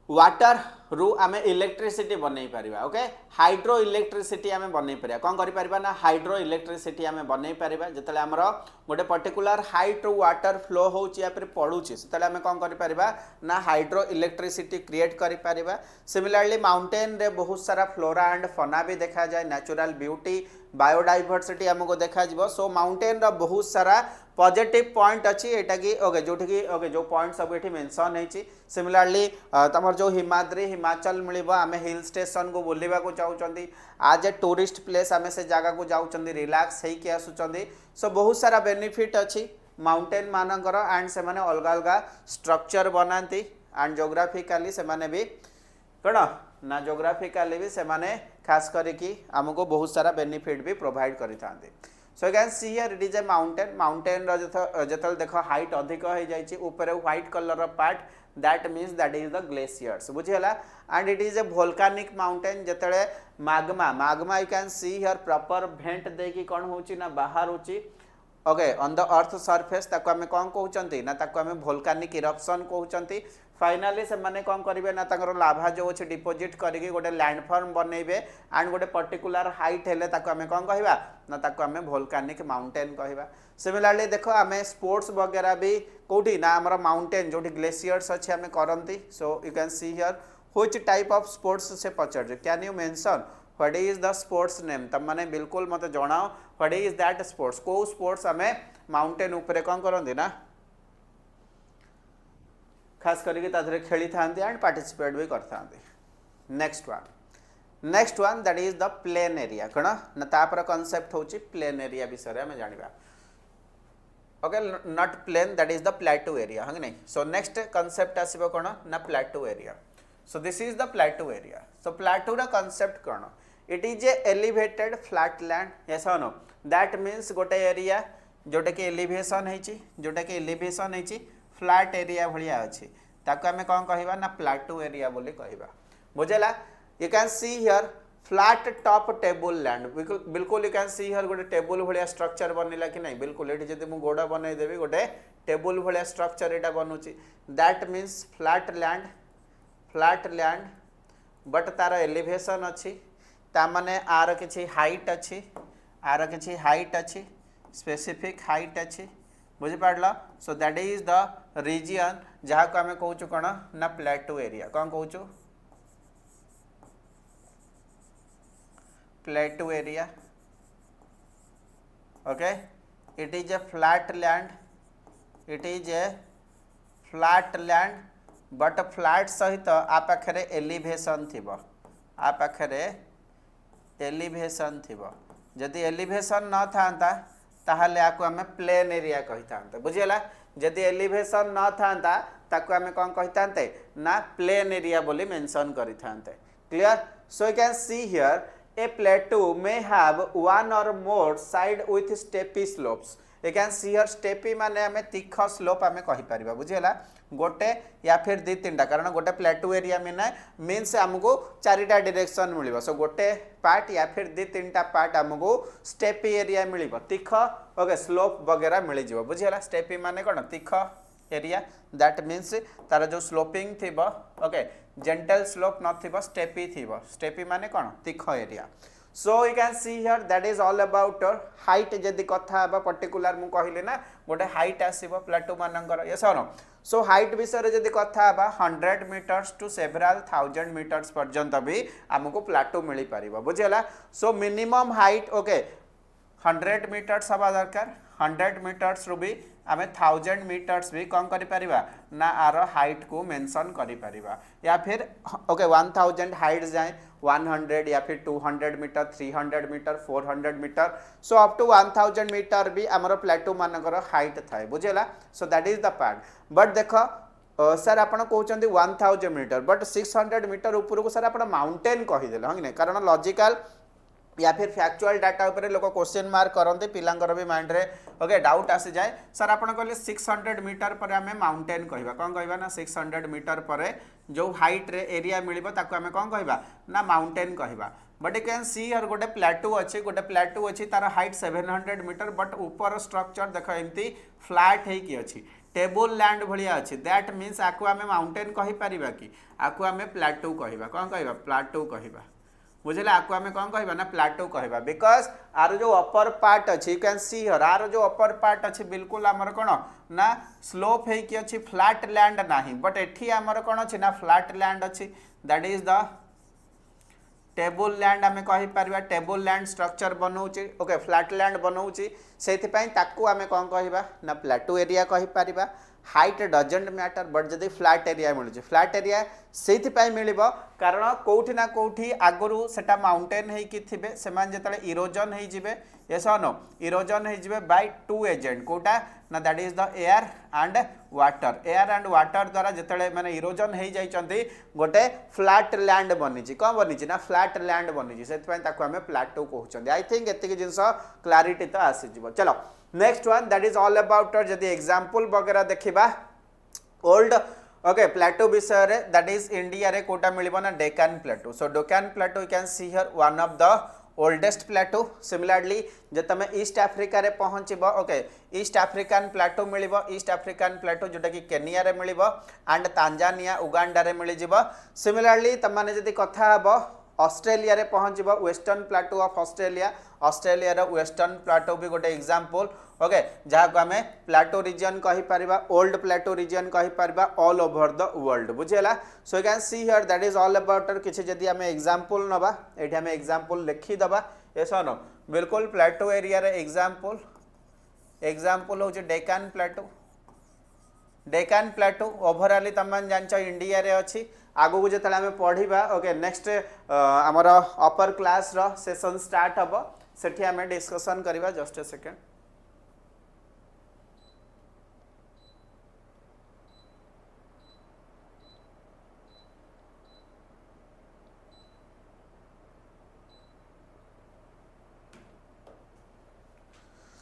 water रु आमे इलेक्ट्रिसिटी बनै परिबा ओके हाइड्रो इलेक्ट्रिसिटी आमे बनै परिबा कोन करि परिबा ना हाइड्रो इलेक्ट्रिसिटी आमे बनै परिबा जतले हमर गोटे पर्टिकुलर हाइट रु वाटर फ्लो होउची या फिर पडुची तले आमे कोन करि परिबा ना हाइड्रो इलेक्ट्रिसिटी क्रिएट करि परिबा सिमिलरली माउंटेन रे बहुत सारा फ्लोरा एंड फना भी देखा जाए नेचुरल ब्यूटी बायोडाइवर्सिटी हमको देखा जिवो सो माउंटेन रो बहुत सारा पॉजिटिव पॉइंट अच्छी एटा कि ओके जोठी कि ओके जो पॉइंट सब एठी मेंशन हेची सिमिलरली तमर जो हिमाद्री हिमाचल मिलिबो आमे हिल स्टेशन को बुलिबा को चाहउचंदी आज ए टूरिस्ट प्लेस आमे से जगह को जाउचंदी रिलैक्स हेई के आसुचंदी सो बहुत सारा बेनिफिट अच्छी माउंटेन मानकर एंड से माने अलग अलग स्ट्रक्चर बनाती एंड ज्योग्राफिकली से माने भी कण ना ज्योग्राफिकली भी से माने खास करके हमको बहुत सारा बेनिफिट भी प्रोवाइड करि थांती so you can see here it is a mountain mountain जतल देखो हाइट अधिक हो जाइए ऊपर white colour part that means that is the glaciers बुझीगला and it is a volcanic mountain जतले magma magma you can see here proper भेंट देकी कौन होची ना बाहर होची okay on the earth surface ताको हमें कौन कहउचंती ना ताको हमें वोल्केनिक इरप्शन कहउचंती फाइनली से माने कौन करेंगे ना ताकर लाभा जो अच्छे डिपोजिट करके गोटे लैंडफॉर्म बनइबे एंड गोटे पर्टिकुलर हाइट हेले ताको हमें कौन कहबा ना ताको हमें वोल्केनिक माउंटेन कहबा सिमिलरली देखो हमें स्पोर्ट्स वगैरह भी कोठी ना हमर माउंटेन जोठी ग्लेशियर्स अच्छे हमें करंती so you can see here which type of sports से पचर can you mention what is the sports name तब माने बिल्कुल मते जणाओ व्हाट इज दैट स्पोर्ट्स को स्पोर्ट्स हमें माउंटेन ऊपर कौन करंती ना खास करके ताधरे खेली थांती एंड पार्टिसिपेट भी कर थांती next one that is the plain area कण ना तापर कांसेप्ट होची प्लेन एरिया विषय रे हमें जानिबा okay not plain that is the plateau area हंग नहीं सो नेक्स्ट कांसेप्ट आसीबो कण ना plateau area so this is the plateau area so plateau रा कांसेप्ट कण it is a elevated flat land yes और नो दैट मींस गोटे area जोटा कि एलिवेशन हेची फ्लैट एरिया भलिया अच्छी ताको हमें कौन कहबा ना प्लाटू एरिया बोली कहबा बुझेला you can see here flat top table land बिल्कुल यू कैन सी हियर गोटे टेबल भलिया स्ट्रक्चर बनिला कि नहीं बिल्कुल एठी जदि मु गोड़ा बनै देबी गोटे टेबल भलिया स्ट्रक्चर एटा बनुची that means flat land but तार एलिवेशन अच्छी ता माने आर किछि हाइट अच्छी स्पेसिफिक हाइट अच्छी बुझी पाड़ला so that is the region जहाँ को आम कहूँ कौन ना प्लेटू एरिया कौन कहूँ प्लेटू area okay it is A flat land but flat सहित आ पाखरे एलिवेशन थिबो जदि एलिवेशन न था ताहले आको हमें प्लेन एरिया कहि थांते बुझियला जदि एलिवेशन न थांता ताको हमें कौन कहि थांते ना प्लेन एरिया बोली मेंशन करि थांते clear so you can see here a plateau may have one or more side with steepy slopes you can see here steepy माने हमें तीख स्लोप हमें कहि परिबा बुझियला गोटे या फिर दी तीन कारण गोटे प्लेटू एरिया में मीन्स आमको चारिटा डायरेक्शन मिल सो गोटे पार्ट या फिर दी तीन टा पार्ट आमको स्टेपी एरिया मिल तीख ओके स्लोप वगैरह मिल जाव बुझीगला स्टेपी माने कौन तीख एरिया दैट मीन्स तार जो स्लोपिंग थी ओके जेंटल स्लोप न स्टेपी माने कौन तीख area so you can see here that is all about height जदि कथा पर्टिकुलर मु कहली ना गोटे हाइट आसीबो प्लेटू मानकर यस और नो सो हाइट विषय जदि कथा 100 मीटर्स टू सेवराल 1000 मीटर्स पर्यंत भी आमको प्लेटू मिल पारिबो बुझियला so minimum height okay 100 metres हवा दरकार 100 मीटर्स रु भी आम 1000 मीटर्स भी कौन करिपरिबा ना आर हाइट को मेंशन करिपरिबा या फिर ओके 1000 हाइट जाए 100 या फिर 200 metre 300 metre 400 metre so up to 1000 metre भी आमर प्लेटू मानकर हाइट थाए बुझेला so that is the part but देख सर आप कहते 1000 मीटर बट 600 मीटर ऊपर को सर आप माउंटेन कहीदेल हाँ कि कारण लॉजिकल या फिर फैक्चुअल डाटा उपरे लोक क्वेश्चन मार्क करते पिलांकर भी माइंड रे ओके डाउट आसी जाए सर आप कहले 600 मीटर पर आम माउंटेन कहवा कौन कहवा ना 600 मीटर पर जो हाइट रे एरिया मिलिबो ताको आम कौन कहवा ना माउंटेन कहवा बट यू कैन सी और गोटे प्लेटू अच्छी तार हाइट 700 मीटर बट ऊपर स्ट्रक्चर देख एमती फ्लैट होगी अच्छी टेबल लैंड भलिया अच्छी दैट मीन्स आपको आम माउंटेन कही पारिबा कि आपको आम प्लाटू कहवा कौन कहवा प्लाटू कहवा बुझे आपको आम कौन कहवा ना प्लाटू कहवा बिकज आर जो अपर पार्ट अच्छी यू कैन सी हियर आर जो अपर पार्ट अच्छी बिल्कुल आमर कौन ना स्लोप होइकी अच्छी फ्लैट लैंड नाही बट एठी आमर कौन अच्छी ना फ्लैट लैंड अच्छी that is the table land आम कहीपर टेबल लैंड स्ट्रक्चर बनाऊँच ओके फ्लैट लैंड बनाऊँच से आम कौन कहवा ना प्लाटू एरिया कहीपर हाइट डजेंट मैटर बट जदि फ्लैट एरिया मिलूँ फ्लैट एरिया से मिल कारण कौटी ना कौटी आगु से माउंटेन होते से इरोजन हो यस नो इरोजन हो बाय टू एजेंट कोटा ना that is the air and water द्वारा जिते माने इरोजन हो जाइछंती गोटे फ्लैट लैंड बनी कौन बनी ना फ्लैट लैंड बनी से आम प्लाटू कहते आई थिंक एति जिनस क्लारिटी तो आसीज चलो next one that is all about जदि एग्जांपल वगैरह देखिबा ओल्ड ओके प्लाटू विषय रे दैट इज इंडिया रे कोटा मिलिबो ना Deccan plateau so Deccan plateau you can see here one of the oldest plateau similarly जब तुम ईस्ट आफ्रिका रे पहुँचब ओके ईस्ट आफ्रिकान प्लाटू मिल ईस्ट आफ्रिकान प्लाटू जोटा कि केनिया रे मिल एंड तांजानिया उगांडा रे मिल सिमिलरली तुमने जदि कथा हम ऑस्ट्रेलिया रे पहुँचब वेस्टर्न प्लाटू ऑफ ऑस्ट्रेलिया रो वेस्टर्न प्लाटू भी गोटे एग्जांपल ओके जहाँ को आम प्लाटू रीजन कहीपर ओल्ड प्लाटू रीजन कहीपर ऑल ओवर द वर्ल्ड बुझेगा so you can see here that is all about किसी जदि आम एग्जांपल नवा ये आम एग्जांपल लिखिदबा यस नो बिल्कुल प्लाटू एरिया रे एग्जांपल हूँ डेक्कन प्लाटू ओवरऑल तुम जान इंडिया रे अच्छी आगु को जो आम पढ़ा ओके नेक्स्ट आमर अपर क्लास रो सेशन स्टार्ट हम सेठी आम डिस्कसन करवा just a second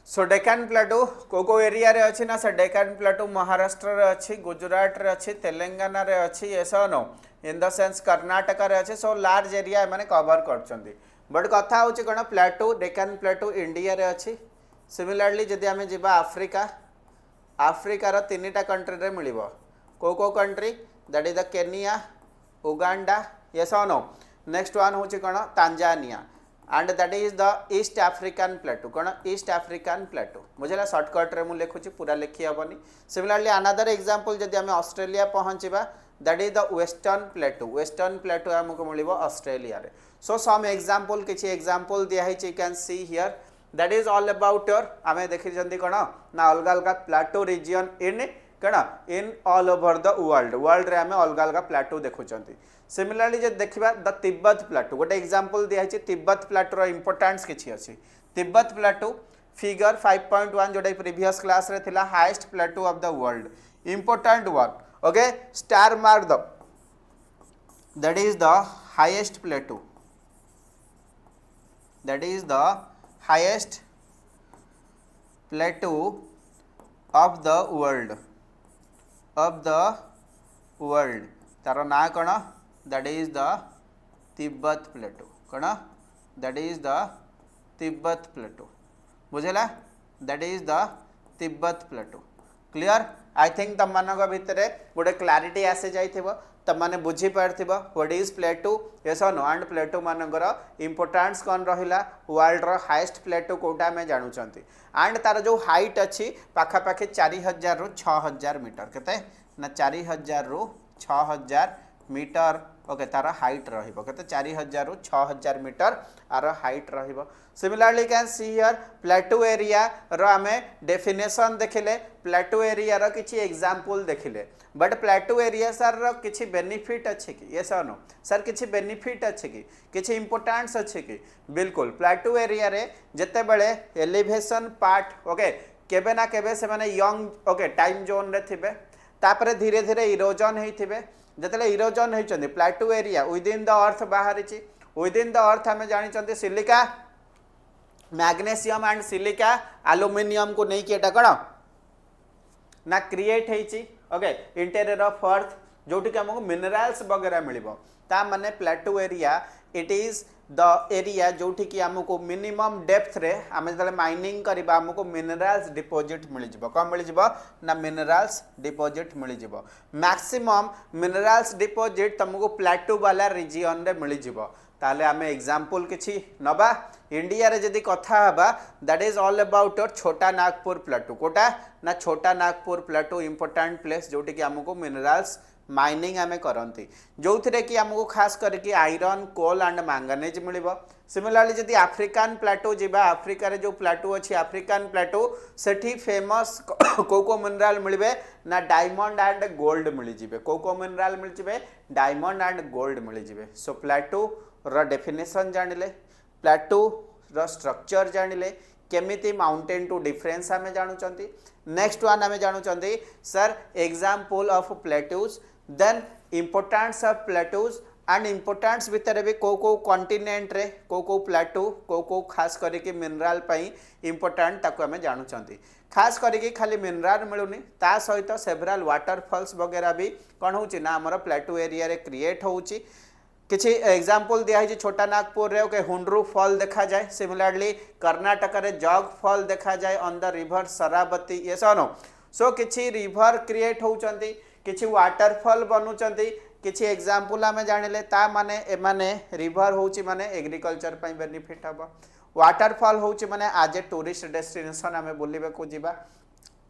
so Deccan plateau को एरिया रे अच्छी ना से डेक्कन प्लाटू महाराष्ट्र रे अच्छी गुजरात रे अच्छी तेलंगाना रे अच्छी ऐसा no in the sense Karnataka रे अच्छे सो लार्ज एरिया मैंने कवर कर बट कथा हूँ कौन प्लाटू डेक्कन प्लाटू इंडिया रे अच्छी सिमिलरली जदि आम जा आफ्रिकार तीन टा कंट्री रे मिल को country that is the Kenya Uganda yes no next one हूँ कौन Tanzania and that is the east African plateau कौन ईस्ट आफ्रिकान प्लाटू बुझेगा सर्टकट रे मुझे लिखुची पूरा लिखी हेनी सिमिलरली अनदर एग्जांपल जदि आम ऑस्ट्रेलिया पहुँचवा that is the western plateau आमको मिल ऑस्ट्रेलिया रे सो सम एग्जांपल किसी एग्जांपल दिखाई you can see here that is all about your आम देखी कौन ना अलग अलग प्लाटू रीजन इन कौन in all over the world रे आम अलग अलग प्लाटू देखुंट सिमिलरली जब देखा द तिब्बत प्लाटू गोटे एग्जांपल दिखाई तिब्बत प्लाटूर इंपोर्टान्स किसी अच्छी तिब्बत प्लाटू फिगर 5.1 जोटा प्रीवियस क्लास रे थिला highest plateau of the world important one okay star mark the that is the highest plateau that is the highest plateau of the world तार ना कौन that is the Tibet plateau कौन that is the Tibet plateau बुझेगा that is the Tibet plateau clear I think तुम मान भितर गोटे clarity आसी जाइथिबो तमने बुझी पारथिबो what is plateau yes no and plateau मानकर इंपोर्टेंस कौन रहिला वर्ल्ड रो हाईएस्ट प्लेटू कोटा में जानूचंती एंड तार जो हाइट अच्छी पाखापाखि 4000 रु 6000 मीटर केते ना 4000 रु 6000 मीटर ओके तार हाइट रहिबो केते 4000 रु 6000 मीटर आर हाइट रहिबो similarly can see here plateau area रो आमे डेफिनेशन देखिले प्लेटू एरिया रो किछि एग्जांपल देखिले बट प्लेटू एरिया सर रो किछि बेनिफिट अछि कि यस और नो सर किछि बेनिफिट अछि कि किछि इंपोर्टेंस अछि कि बिल्कुल प्लेटू एरिया रे जते बेले एलिवेशन पार्ट ओके केबे ना केबे से माने यंग ओके टाइम जोन रे थिबे तापरे धीरे धीरे इरोजन हेथिबे जतले इरोजन होइचंदी plateau area within the earth बाहरिची विदिन द अर्थ हमें जानिचंदी silica magnesium and silica aluminium को नहीं किएटा कण ना क्रिएट हेची ओके इंटीरियर ऑफ अर्थ जोटी कि हमको मिनरल्स वगैरह मिलिबो ता माने plateau area it is the area जोठी कि आमको मिनिमम डेप्थ रे आम जो माइनिंग करबा आमको मिनरल्स डिपोजिट मिल जिवो कौन मिल जिवो ना मिनरल्स डिपोजिट मिल जिवो मैक्सिमम मिनरल्स डिपोजिट तुमको प्लेटू वाला रीजन रे मिल जिवो ताले आमे एग्जांपल किछि नबा इंडिया रे जदी कथा हबा दैट इज ऑल अबाउट छोटा नागपुर प्लेटू कोटा ना छोटा नागपुर प्लेटू इंपोर्टेंट प्लेस जोटी कि हमको मिनरल्स माइनिंग आमे करंती जो थे कि हमको खास करके आयरन कोल एंड मैंगनीज मिलिबो सिमिलरली जदी अफ्रीकन प्लेटू जिबा अफ्रीका रे जो प्लेटू अछि अफ्रीकन प्लेटू सेठी फेमस को मिनरल मिलबे ना डायमंड एंड गोल्ड मिल जिबे को मिनरल मिल जिबे डायमंड एंड गोल्ड मिल जिबे सो प्लेटू रो डेफिनेशन जानिले प्लेटू रो स्ट्रक्चर जानिले केमिति माउंटेन टू डिफरेंस आमे जानुचंती नेक्स्ट वन आमे जानुचंती sir example of plateaus then importance of plateaus and importance भितर भी को कॉन्टिनेंट रे को प्लेटू को खास करके मिनरल पई इंपोर्टेंट ताको आमे जानुचंती खास करके खाली मिनरल मिलुनी ता सहित सेवरल वाटरफॉल्स वगैरह भी कौन होची ना हमर प्लेटू एरिया रे क्रिएट होची किसी एग्जांपल दिया है छोटा नागपुर रे ओके हुंड्रू फॉल देखा जाए सिमिलरली कर्नाटक रे जग फॉल देखा जाए ऑन द रिवर शरावती ये सो नो सो किसी रिवर क्रिएट होउचंती किसी वाटरफॉल बनउचंती किसी एग्जांपल आमे जानिले ता माने ए माने रिवर होउची माने एग्रीकल्चर पई बेनिफिट हबो वाटरफॉल होउची माने आज ए टूरिस्ट डेस्टिनेशन आमे बुलिबे को जिबा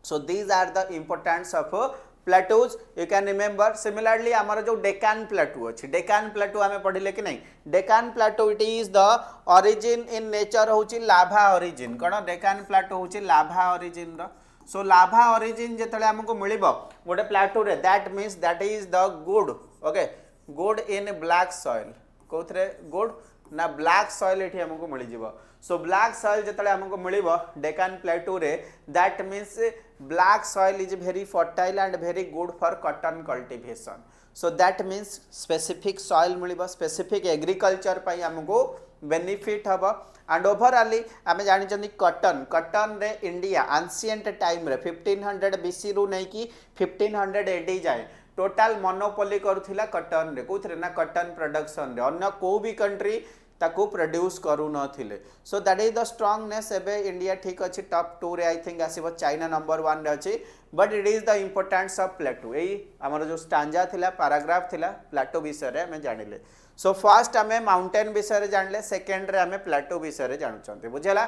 so these are the importance of plateaus you can remember similarly आमर जो डेकान प्लेटू अच्छी डेकान प्लेटू आमे पढ़िले कि नहीं Deccan प्लेटू it is the origin in nature होची लाभा ओरिजिन कौन डेकान प्लेटू होची लाभा ओरिजिन रो सो लाभा ओरिजिन जेतले हमको मिलिबो गोटे प्लेटू रे that means that is the good okay good in black soil कोथरे गुड ना ब्लैक सॉइल एठी हमको मिल जिवो सो ब्लैक सॉइल जेतले हमको मिलिबो डेकान प्लेटू रे that means black soil is very fertile and very good for cotton cultivation so that means specific soil मिलिबो specific agriculture पई हमको बेनिफिट हबो एंड ओवरऑली आमे जानि चंदी कॉटन रे इंडिया एंशिएंट टाइम रे 1500 बीसी रु नै कि 1500 एडी जाए टोटल मोनोपोली करूथिला कॉटन रे कोथरे ना कॉटन प्रोडक्शन रे अन्य को भी कंट्री ताको प्रोड्यूस करू नथिले so that is the strongness एबे इंडिया ठीक अछि टॉप 2 रे आई थिंक आसीबो चाइना नंबर 1 रे अछि but it is the importance of plateau एई हमर जो स्टांजा थिला पैराग्राफ थिला प्लेटू विषय रे हमें जानिले सो फर्स्ट हमें माउंटेन विषय रे जानले सेकंड रे हमें प्लेटू विषय रे जानुचंते बुझेला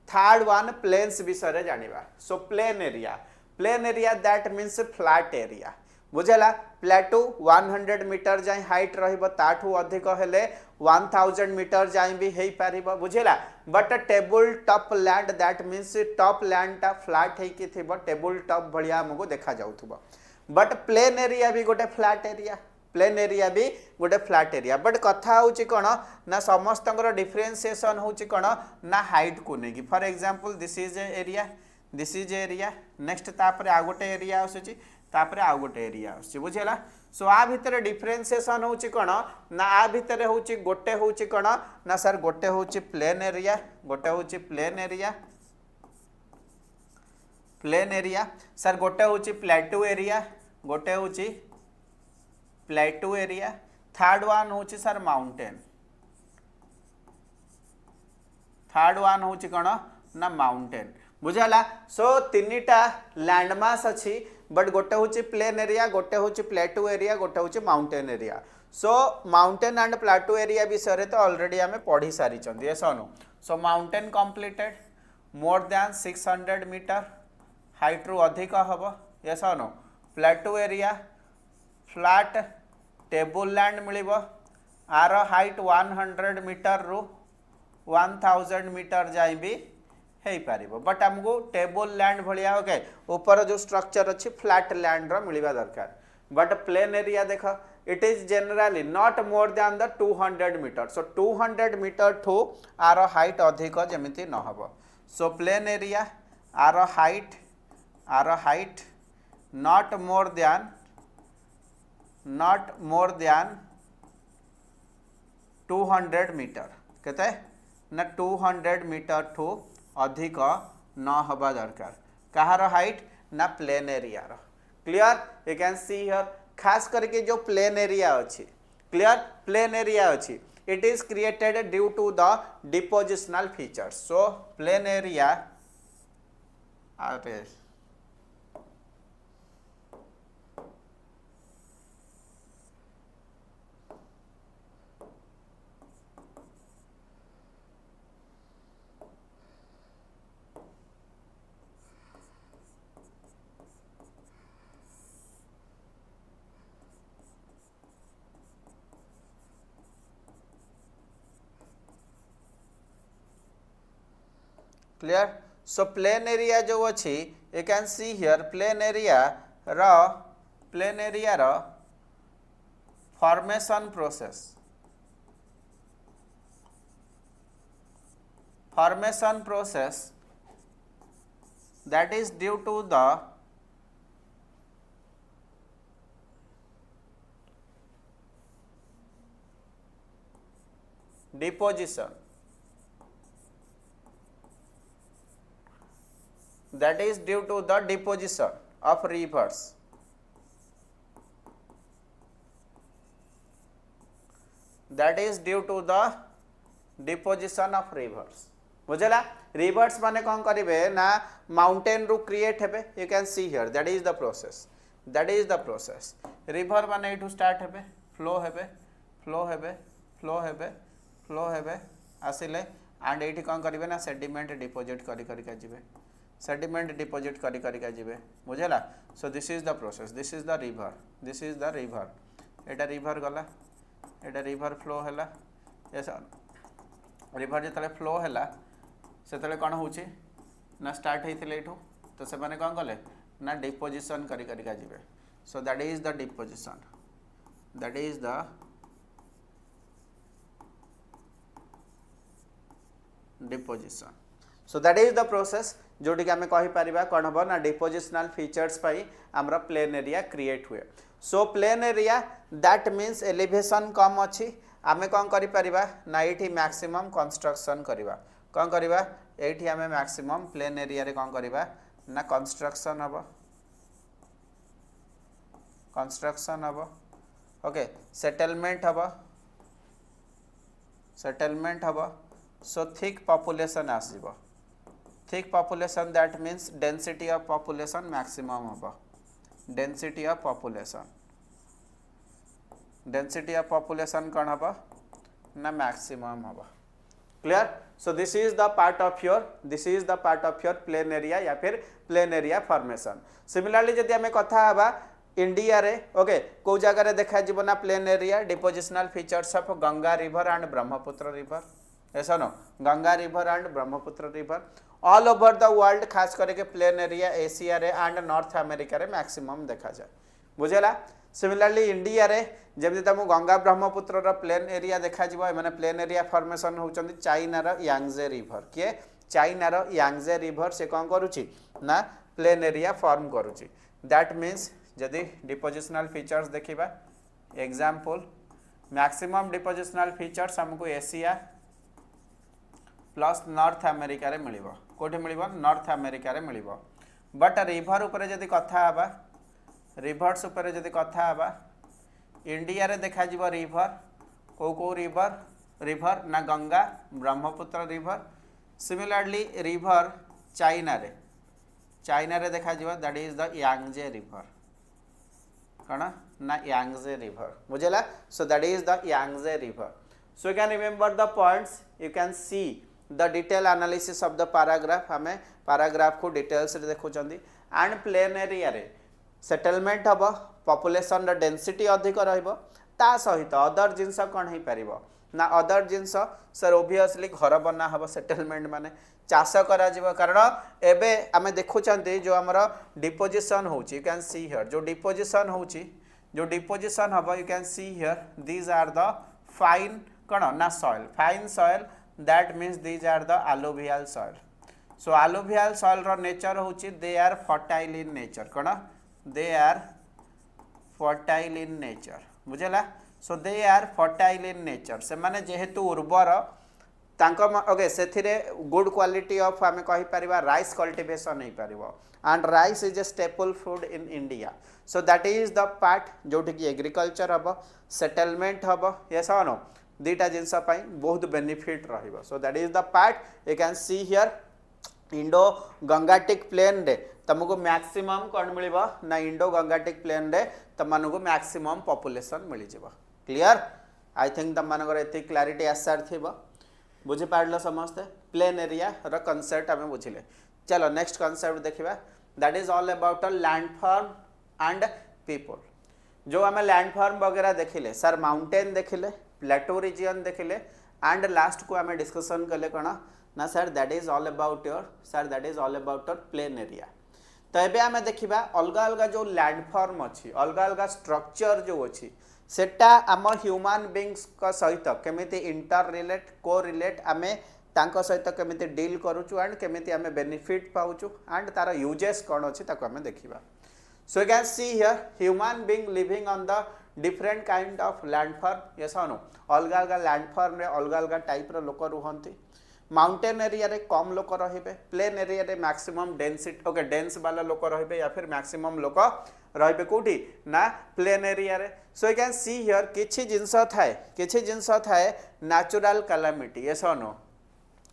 थर्ड वन प्लेन्स विषय रे जानिबा so plain area that means flat area बुझेला प्लेटू 100 मीटर जाए हाइट रहिबो ताठू अधिक हेले 1000 मीटर जाए भी हेई पारिबो बुझेला but table top land that means top land टा फ्लैट हे कि थिबो टेबल टॉप भलिया हमको देखा जाउथबो बट प्लेन एरिया भी गोटे फ्लैट एरिया बट कथा होची कोन ना समस्तंकर डिफरेंशिएशन होची कोन ना हाइट को नेकी for example this is area next तापरे आ गोटे एरिया आसुची तापरे आ गोटे एरिया आसुची बुझेला सो आ भितर डिफरेंशिएशन होची कोन ना आ भितर होची गोटे होची कोन ना सर गोटे होची प्लेन एरिया सर गोटे होची प्लेटू एरिया थर्ड वन होची सर माउंटेन बुझाला सो तीनटा लैंडमास अच्छी बट गोटे होची प्लेन एरिया गोटे होची प्लेटू एरिया गोटे होची mountain area so mountain and plateau area विषय तो ऑलरेडी आमे पढ़ी सारी चंदी yes no so mountain completed more than 600 metre height रु अधिक हबो yes no plateau area flat table land मिलिबो आर हाइट 100 मीटर रु 1000 मीटर जाई भी हे पारिबो बट हमको टेबल लैंड भलिया ओके ऊपर जो स्ट्रक्चर अच्छी फ्लैट लैंड रो मिलिबा दरकार बट प्लेन एरिया देख it is generally not more than the 200 metre so 200 metre ठू आर हाइट अधिक जेमिति न हबो सो प्लेन एरिया आर height not more than 200 metre केते ना 200 मीटर ठू अधिक न हबा दरकार कहार हाइट ना प्लेन एरिया रो clear you can see here खास करके जो प्लेन एरिया अच्छी क्लियर प्लेन एरिया अच्छी it is created due to the depositional features. So plain area are clear. So plain area जो अच्छी you can see here plain area ra formation process that is due to the deposition, that is due to the deposition of rivers, that is due to the deposition of rivers. बुझेला reverse माने कौन करिवे ना mountain रू create हेबे you can see here that is the process river माने इटू start हेबे flow हेबे आसिले एंड एठी कौन करिवे ना सेडिमेंट डिपोजिट करी जिवे सेडिमेंट डिपोजिट करी जिवे बुझेला. सो this is the process, this is the river Etah river गला एटा रिवर फ्लो हैला ऐसा रिवर जो फ्लो हैला से कौन हो ना स्टार्ट होते ये तो से मैंने कौन कले ना डिपोजिशन करिका जिवे. So that is the deposition, that is the deposition. So that is the process जोटी कि आम कहीपर कौन हम ना डिपोजिशनल फीचर्स पाई आमर प्लेन एरिया क्रिएट हुए. So plain area that means elevation कम अच्छी आमे कौन करिपरिबा ना ये मैक्सिमम कंस्ट्रक्शन करवा कौन करवा ये आम मैक्सिमम प्लेन एरिया रे कौन करवा ना कंस्ट्रक्शन हम ओके सेटलमेंट हम. सो थिक पॉपुलेशन आसजिवो thick population that means density of population maximum हम डेंसिटी ऑफ पॉपुलेशन कौन हम ना मैक्सिमम हम. Clear. So this is the part of your plain area या फिर प्लेन एरिया फॉर्मेशन. सिमिलरली जदि आम कथा हबा इंडिया रे ओके को जगह रे देखा जीव ना plain area depositional features of Ganga river and Brahmaputra river ऐसा नो Ganga river and Brahmaputra river all over the world खास करके प्लेन एरिया एशिया रे एंड नॉर्थ अमेरिका रे मैक्सिमम देखा जाए बुझेला. सिमिलरली इंडिया रे जब तुम गंगा ब्रह्मपुत्र रो प्लेन एरिया देखा जीव माने प्लेन एरिया फॉर्मेशन होचंदी चाइना रो यांगजे रिवर किए चाइना रो यांगजे रिवर से कौन करुची ना प्लेन एरिया फॉर्म करुची. दैट मीन्स जदि डिपोजिशनल फीचर्स देखिबा एग्जांपल मैक्सिमम डिपोजिशनल फीचर्स हमको एशिया प्लस नॉर्थ अमेरिका रे मिलिबो कोठे मिलिबो नॉर्थ अमेरिका रे मिलिबो. बट रिवर ऊपर जदि कथा हबा रिवर्स ऊपर जदि कथा हबा इंडिया रे देखा जीव रिवर को रिवर ना Ganga Brahmaputra river. Similarly river China रे देखा जीव that is the Yangtze river कौन ना यांगजे रिवर बुझेला. So that is the Yangtze river. So you can remember the points you can see the detail analysis of the paragraph आम paragraph को details रे देखुचंदी. And plane area रे settlement हम population density अधिक ता सहित other जिनस कौन हो पार ना अदर जिनस सर ओबियसली घर बना हम सेटलमेंट माने चाष करा जीव कारण एबे आमे देखुचंती जो हमर डिपोजिशन होची यू कैन सी हियर जो डिपोजिशन हम you can see here these are the fine कौन ना soil fine soil that means these are the alluvial soil. So alluvial soil रो नेचर होची they are fertile in nature कौन they are fertile in nature बुझेला. So they are fertile in nature से माने जेहेतु उर्वर ओके से good quality of आम कहीपर राइस कल्टिवेशन हो पार and rice is a staple food in India. So that is the part जोटि कि एग्रीकल्चर हम सेटलमेंट हम ये नो दीटा जिनस बहुत बेनिफिट रहिबो so that is the part you can see here Indo Gangetic plain रे तुमको मैक्सिमम कौन मिल ना इंडो गंगाटिक प्लेन रे तुमको मैक्सिमम पॉपुलेशन मिल जाव क्लियर आई थिंक तुम मानकर एति क्लारिटी आसार थी बुझी पार समस्ते प्लेन एरिया रो कॉन्सेप्ट आम बुझिले चलो नेक्स्ट कॉन्सेप्ट देखिबा that is all about landform and people जो आम लैंडफॉर्म वगैरह देखिले सर माउंटेन देखिले प्लेटो रीजन देखिले एंड लास्ट को आम डिस्कसन कले कौन ना sir that is all about your plain area तो ये आम देखा अलग अलग जो लैंडफॉर्म अच्छी अलग अलग स्ट्रक्चर जो अच्छी सेटा आम ह्यूमन बीइंग्स का सहित केमिति इंटर रिलेट को रिलेट आमे तांको सहित केमिति डील करूचु एंड केमिति आमे बेनिफिट पाउचु एंड तार यूजेस कौन अच्छी ताको आमे देखिबा so you can see here human being living on the different kind of landform yes no अलग अलग लैंडफॉर्म रे अलग अलग टाइप रो लोक रुहंती माउंटेन एरिया रे कम लोक रहिबे प्लेन एरिया रे मैक्सिमम डेंसिटी ओके डेंस वाला लोक रहिबे या फिर मैक्सिमम लोक रहिबे कोठी ना प्लेन एरिया रे सो यू कैन सी हियर किछि जिंस थाए नेचुरल कैलामिटी यस नो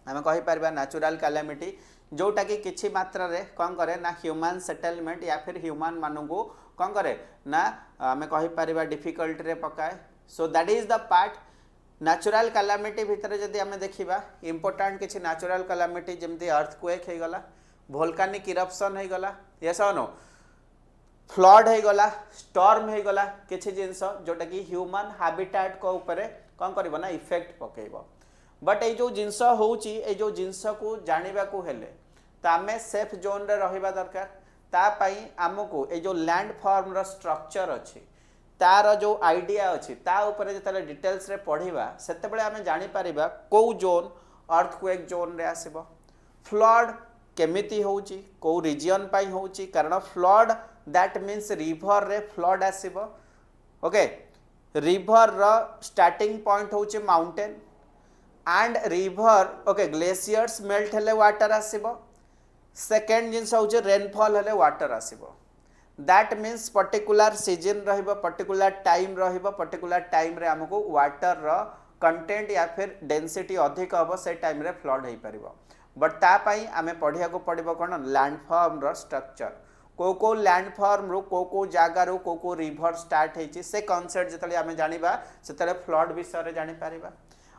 आम कहि परबा नेचुरल कैलामिटी जोटा कि किछि मात्रा रे कौन करे ना ह्यूमन सेटलमेंट या फिर ह्यूमन मानू कौन करे ना आम कहि परबा डिफिकल्टी रे पकाए सो that is the part natural calamity भितर जदि आम देखा इंपोर्टाट किसी नेचुरल कैलामिटी जमती अर्थक्वेक हो गला वोल्केनिक इरप्शन हो गला यस नो फ्लड हो गला स्टॉर्म हो गला किसी जिनस जोटा कि ह्यूमन हैबिटेट को ऊपर कौन कर ना इफेक्ट पकेब बट ये जो जिनस हो जिनस को जानवा को हेले तो आम सेफ जोन रे रहिबा दरकार तापाई आमको ये जो लैंडफॉर्म रो स्ट्रक्चर अच्छी तार जो आइडिया अच्छी ता ऊपर जो डिटेल्स रे पढ़िबा सेते बेले आमे जानि परिबा को जोन अर्थक्वेक जोन रे आसीबो फ्लड केमिति होउची को रीजन पाई होउची कारण फ्लड दैट मीन्स रिवर रे फ्लड आसीबो ओके रिवर रो स्टार्टिंग पॉइंट होउची mountain and river okay glaciers melt हेले वाटर आसीबो सेकेंड जिनस होउची रेनफॉल हेले वाटर आसीबो दैट मीन्स पर्टिकुलर सीजन रहिबो पर्टिकुलर टाइम रे हमको वाटर रो कंटेंट या फिर डेंसिटी अधिक हम से टाइम रे फ्लड हो पार बट तापाई आमे पढ़िया को पड़ो कौन लैंडफॉर्म रो स्ट्रक्चर को लैंडफॉर्म रू को जगार को रिवर स्टार्ट होती से कनसेप्ट जो आम जाना से फ्लड विषय जानी पारिबा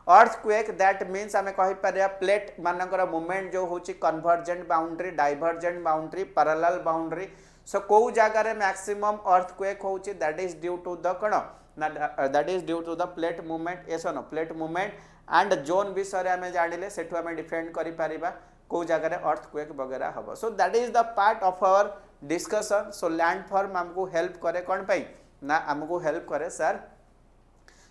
अर्थक्वेक दैट मीन्स आमे कहि पारिया प्लेट मानकर मूवमेंट जो होची convergent boundary divergent boundary parallel boundary so को जगार मैक्सिमम अर्थक्वेक होची that is due to the कण that is due to the plate movement yes no plate movement and जोन विषय आमे जानिले सेठु आमे डिफेंड करि पारिबा को जगार अर्थक्वेक वगैरह हबो so that is the part of our discussion so landform हमको हेल्प करे कौन पाई ना हमको हेल्प करे सर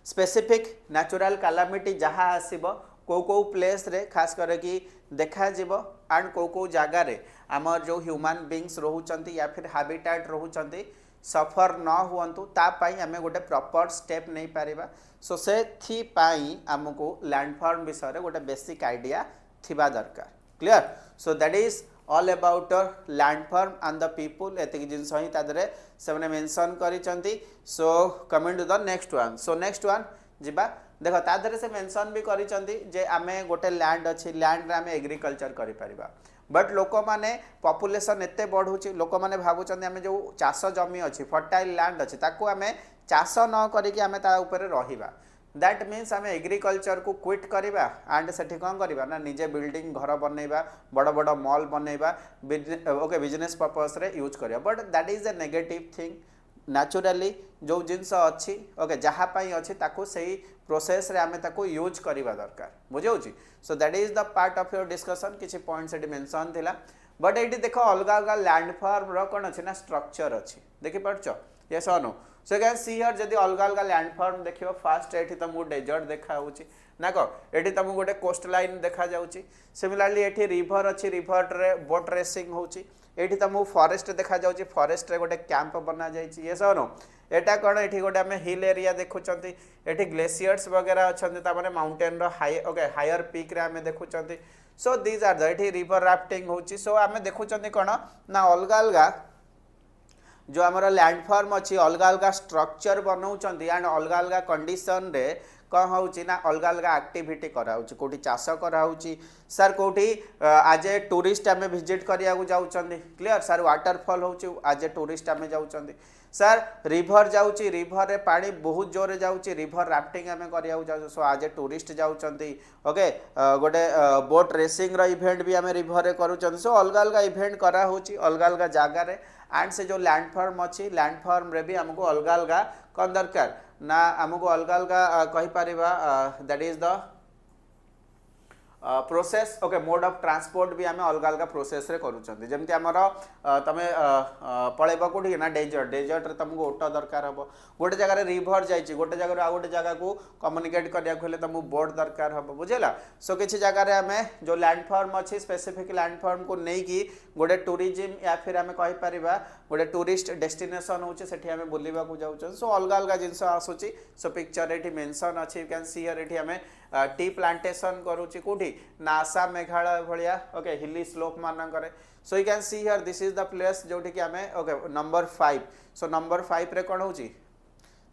स्पेसिफिक नेचुरल कैलामिटी जहाँ आसीबो को प्लेस रे खास करे कि देखा जीवो एंड को जगह रे आमर जो ह्यूमन बीइंग्स रहउचंती या फिर हैबिटेट रहउचंती सफर न हुअंतु तापाई आमे गोटे प्रॉपर स्टेप नहीं पारिबा सो से थी पाई हमको लैंडफॉर्म विषय रे गोटे बेसिक आइडिया थिबा दरकार clear so that is all about landform and the people एतिक जिनस ही तादरे सेमने मेंशन करिसंती so coming to the next one so next one जिबा देखो तादरे से मेंशन भी करिसंती जे आमे गोटे लैंड अछि लैंड रे आमे एग्रीकल्चर करि परिबा बट लोक माने पॉपुलेशन एते बढ़ुची लोक माने भाबुचंदी आमे जो चाष जमी अछि फर्टाइल लैंड अछि ताको आमे चाष न करिकि आमे ता ऊपर रहिबा दैट मीन्स आम एग्रीकल्चर को क्विट करवा एंड से कौन करवा ना निजे बिल्डिंग घर बनइबा बड़ बड़ मॉल बनइबा ओके बिजनेस पर्पस रे यूज करवा but that is A negative thing naturally जो जिनस अच्छी ओके जहाँ अच्छी ताको सही प्रोसेस रे आमे ताको यूज करवा दरकार बुझे सो that is the part of your discussion किसी पॉइंट से मेंशन थिला बट ये देख अलग अलग लैंडफॉर्म रो कौन अच्छी ना स्ट्रक्चर अच्छी देखी पार्छ yes no so can see here जदि अलग अलग लैंडफॉर्म देखियो फास्ट एठी तुमको डेजर्ट देखा होची ना को एठी तुमको गोटे कोस्ट लाइन देखा जाउची सिमिलरली एठी रिवर अच्छी रिवर रे बोट रेसिंग होची एठी तुमको फॉरेस्ट देखा जाउची फॉरेस्ट रे गोटे कैंप बना जाइची यस नो एटा कोन एठी गोटे हमें हिल एरिया देखुचंती एठी ग्लेशियर्स वगैरह अछंती ता माने माउंटेन रो हाई ओके हायर पीक रे हमें देखुचंती सो दीज आर द एठी रिवर राफ्टिंग होची सो हमें देखुचंती कोन ना अलग अलग जो आमर लैंडफॉर्म अच्छी अलग अलग स्ट्रक्चर बनाऊँच एंड अलग अलग कंडीशन रे कौन होउची ना अलग अलग एक्टिविटी कराउची कोठी चाष कराउची सर कोठी आज ए टूरिस्ट आमे विजिट करिया को जाउचंदी क्लियर सर वाटरफॉल होउची आज ए टूरिस्ट आमे जाउचंदी सर रिभर जाउची रिभर रे पानी बहुत जोर जाउची रिभर राफ्टिंग आमे करिया को जाउ सो आज ए टूरिस्ट जाउचंदी ओके गोटे बोट रेसिंग रो इवेंट भी आमे रिभर रे करूचंदी सो अलग अलग इवेंट करा होउची अलग अलग जागा रे एंड से जो लैंडफॉर्म अच्छी लैंडफॉर्म रे भी हमको अलग अलग कौन दरकार ना हमको अलग अलग कही Paribas that is the process okay mode of transport भी आम अलग अलग प्रोसेस रे करूछंती जेमति हमर तमे पळेबा कोठी ना डेजर्ट रे तुमको ओट दरकार हबो गोटे जगह रे रिवर जाईची गोटे जगह रे आ गोटे जगह को कम्युनिकेट करिया खोले तुमको बोट दरकार हबो बुझेला सो किछि जगह रे हमें जो लैंडफॉर्म अछि स्पेसिफिक लैंडफॉर्म को नै की गोटे टूरिज्म या फिर हमें कहि परिबा गोटे टूरिस्ट डेस्टिनेशन होचे सेठी हमें बुलिबा को जाउछन सो अलग अलग जिंस आसुची सो पिक्चर एठी मेंशन अछि यू कैन सी हियर एठी हमें टी प्लांटेशन करूची कोठी नासा मेघालय भलिया ओके हिली स्लोप मान करे so you can see here this is the place जोठी कि हमें ओके नंबर 5 सो नंबर 5 रे कोन होची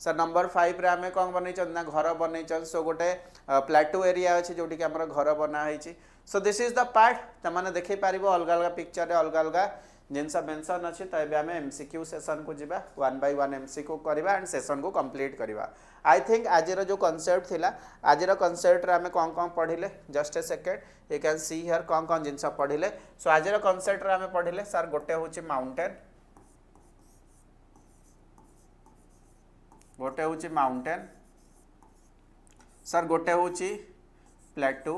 सर नंबर 5 रे हमें कोन बनै छ ना घर बनै छ सो गोटे प्लेटो एरिया अछि जोठी कि हमर घर बना है छी सो दिस इज द पार्ट त माने देखै पारिबो अलग अलग पिक्चर रे अलग अलग जिनसा मेंशन अछि त एबे हमें एमसीक्यू सेशन को जिबा 1 बाय 1 एमसीक्यू करबा एंड सेशन को कंप्लीट करबा आई थिंक आज जो कॉन्सेप्ट थिला आज कॉन्सेप्ट रे हमें कौन कौन पढ़िले just a second you can see here कौन कौन जिनसा पढ़िले सो आज कॉन्सेप्ट रे हमें पढ़िले सर गोटे होची माउंटेन सर गोटे होची प्लेटू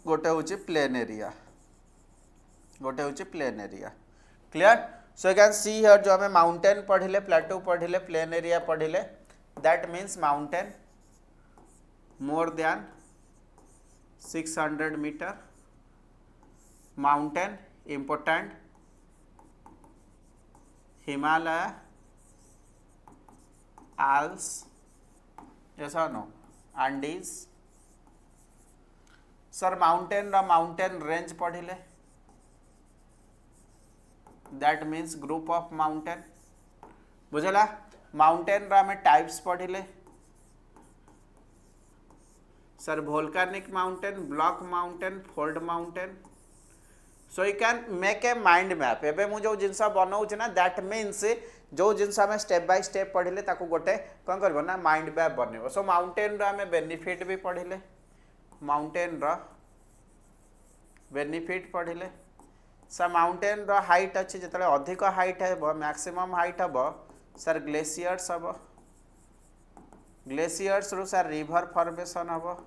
गोटे होची plain area clear so you can see here जो हमें माउंटेन पढ़िले प्लेटू पढ़िले प्लेन एरिया पढ़िले that means mountain more than 600 metre mountain important Himalaya Alps yes or no Andes sir mountain range पढ़िले that means group of mountain बुझला mountain रा में types पढ़िले sir volcanic mountain block mountain fold mountain so you can make a mind map एबे मु जो जिनसा बनाउछ ना that means जो जिनसा में स्टेप बाय स्टेप पढ़िले ताको गोटे कोन करबो ना माइंड मैप बनेबो सो माउंटेन रा में बेनिफिट भी पढ़िले माउंटेन रा बेनिफिट पढ़िले सर माउंटेन रा हाइट अच्छी जिते अधिक हाइट है मैक्सिमम हाइट हम सर ग्लेशियर्स हम ग्लेशियर्स रु सर रिवर फॉर्मेशन हम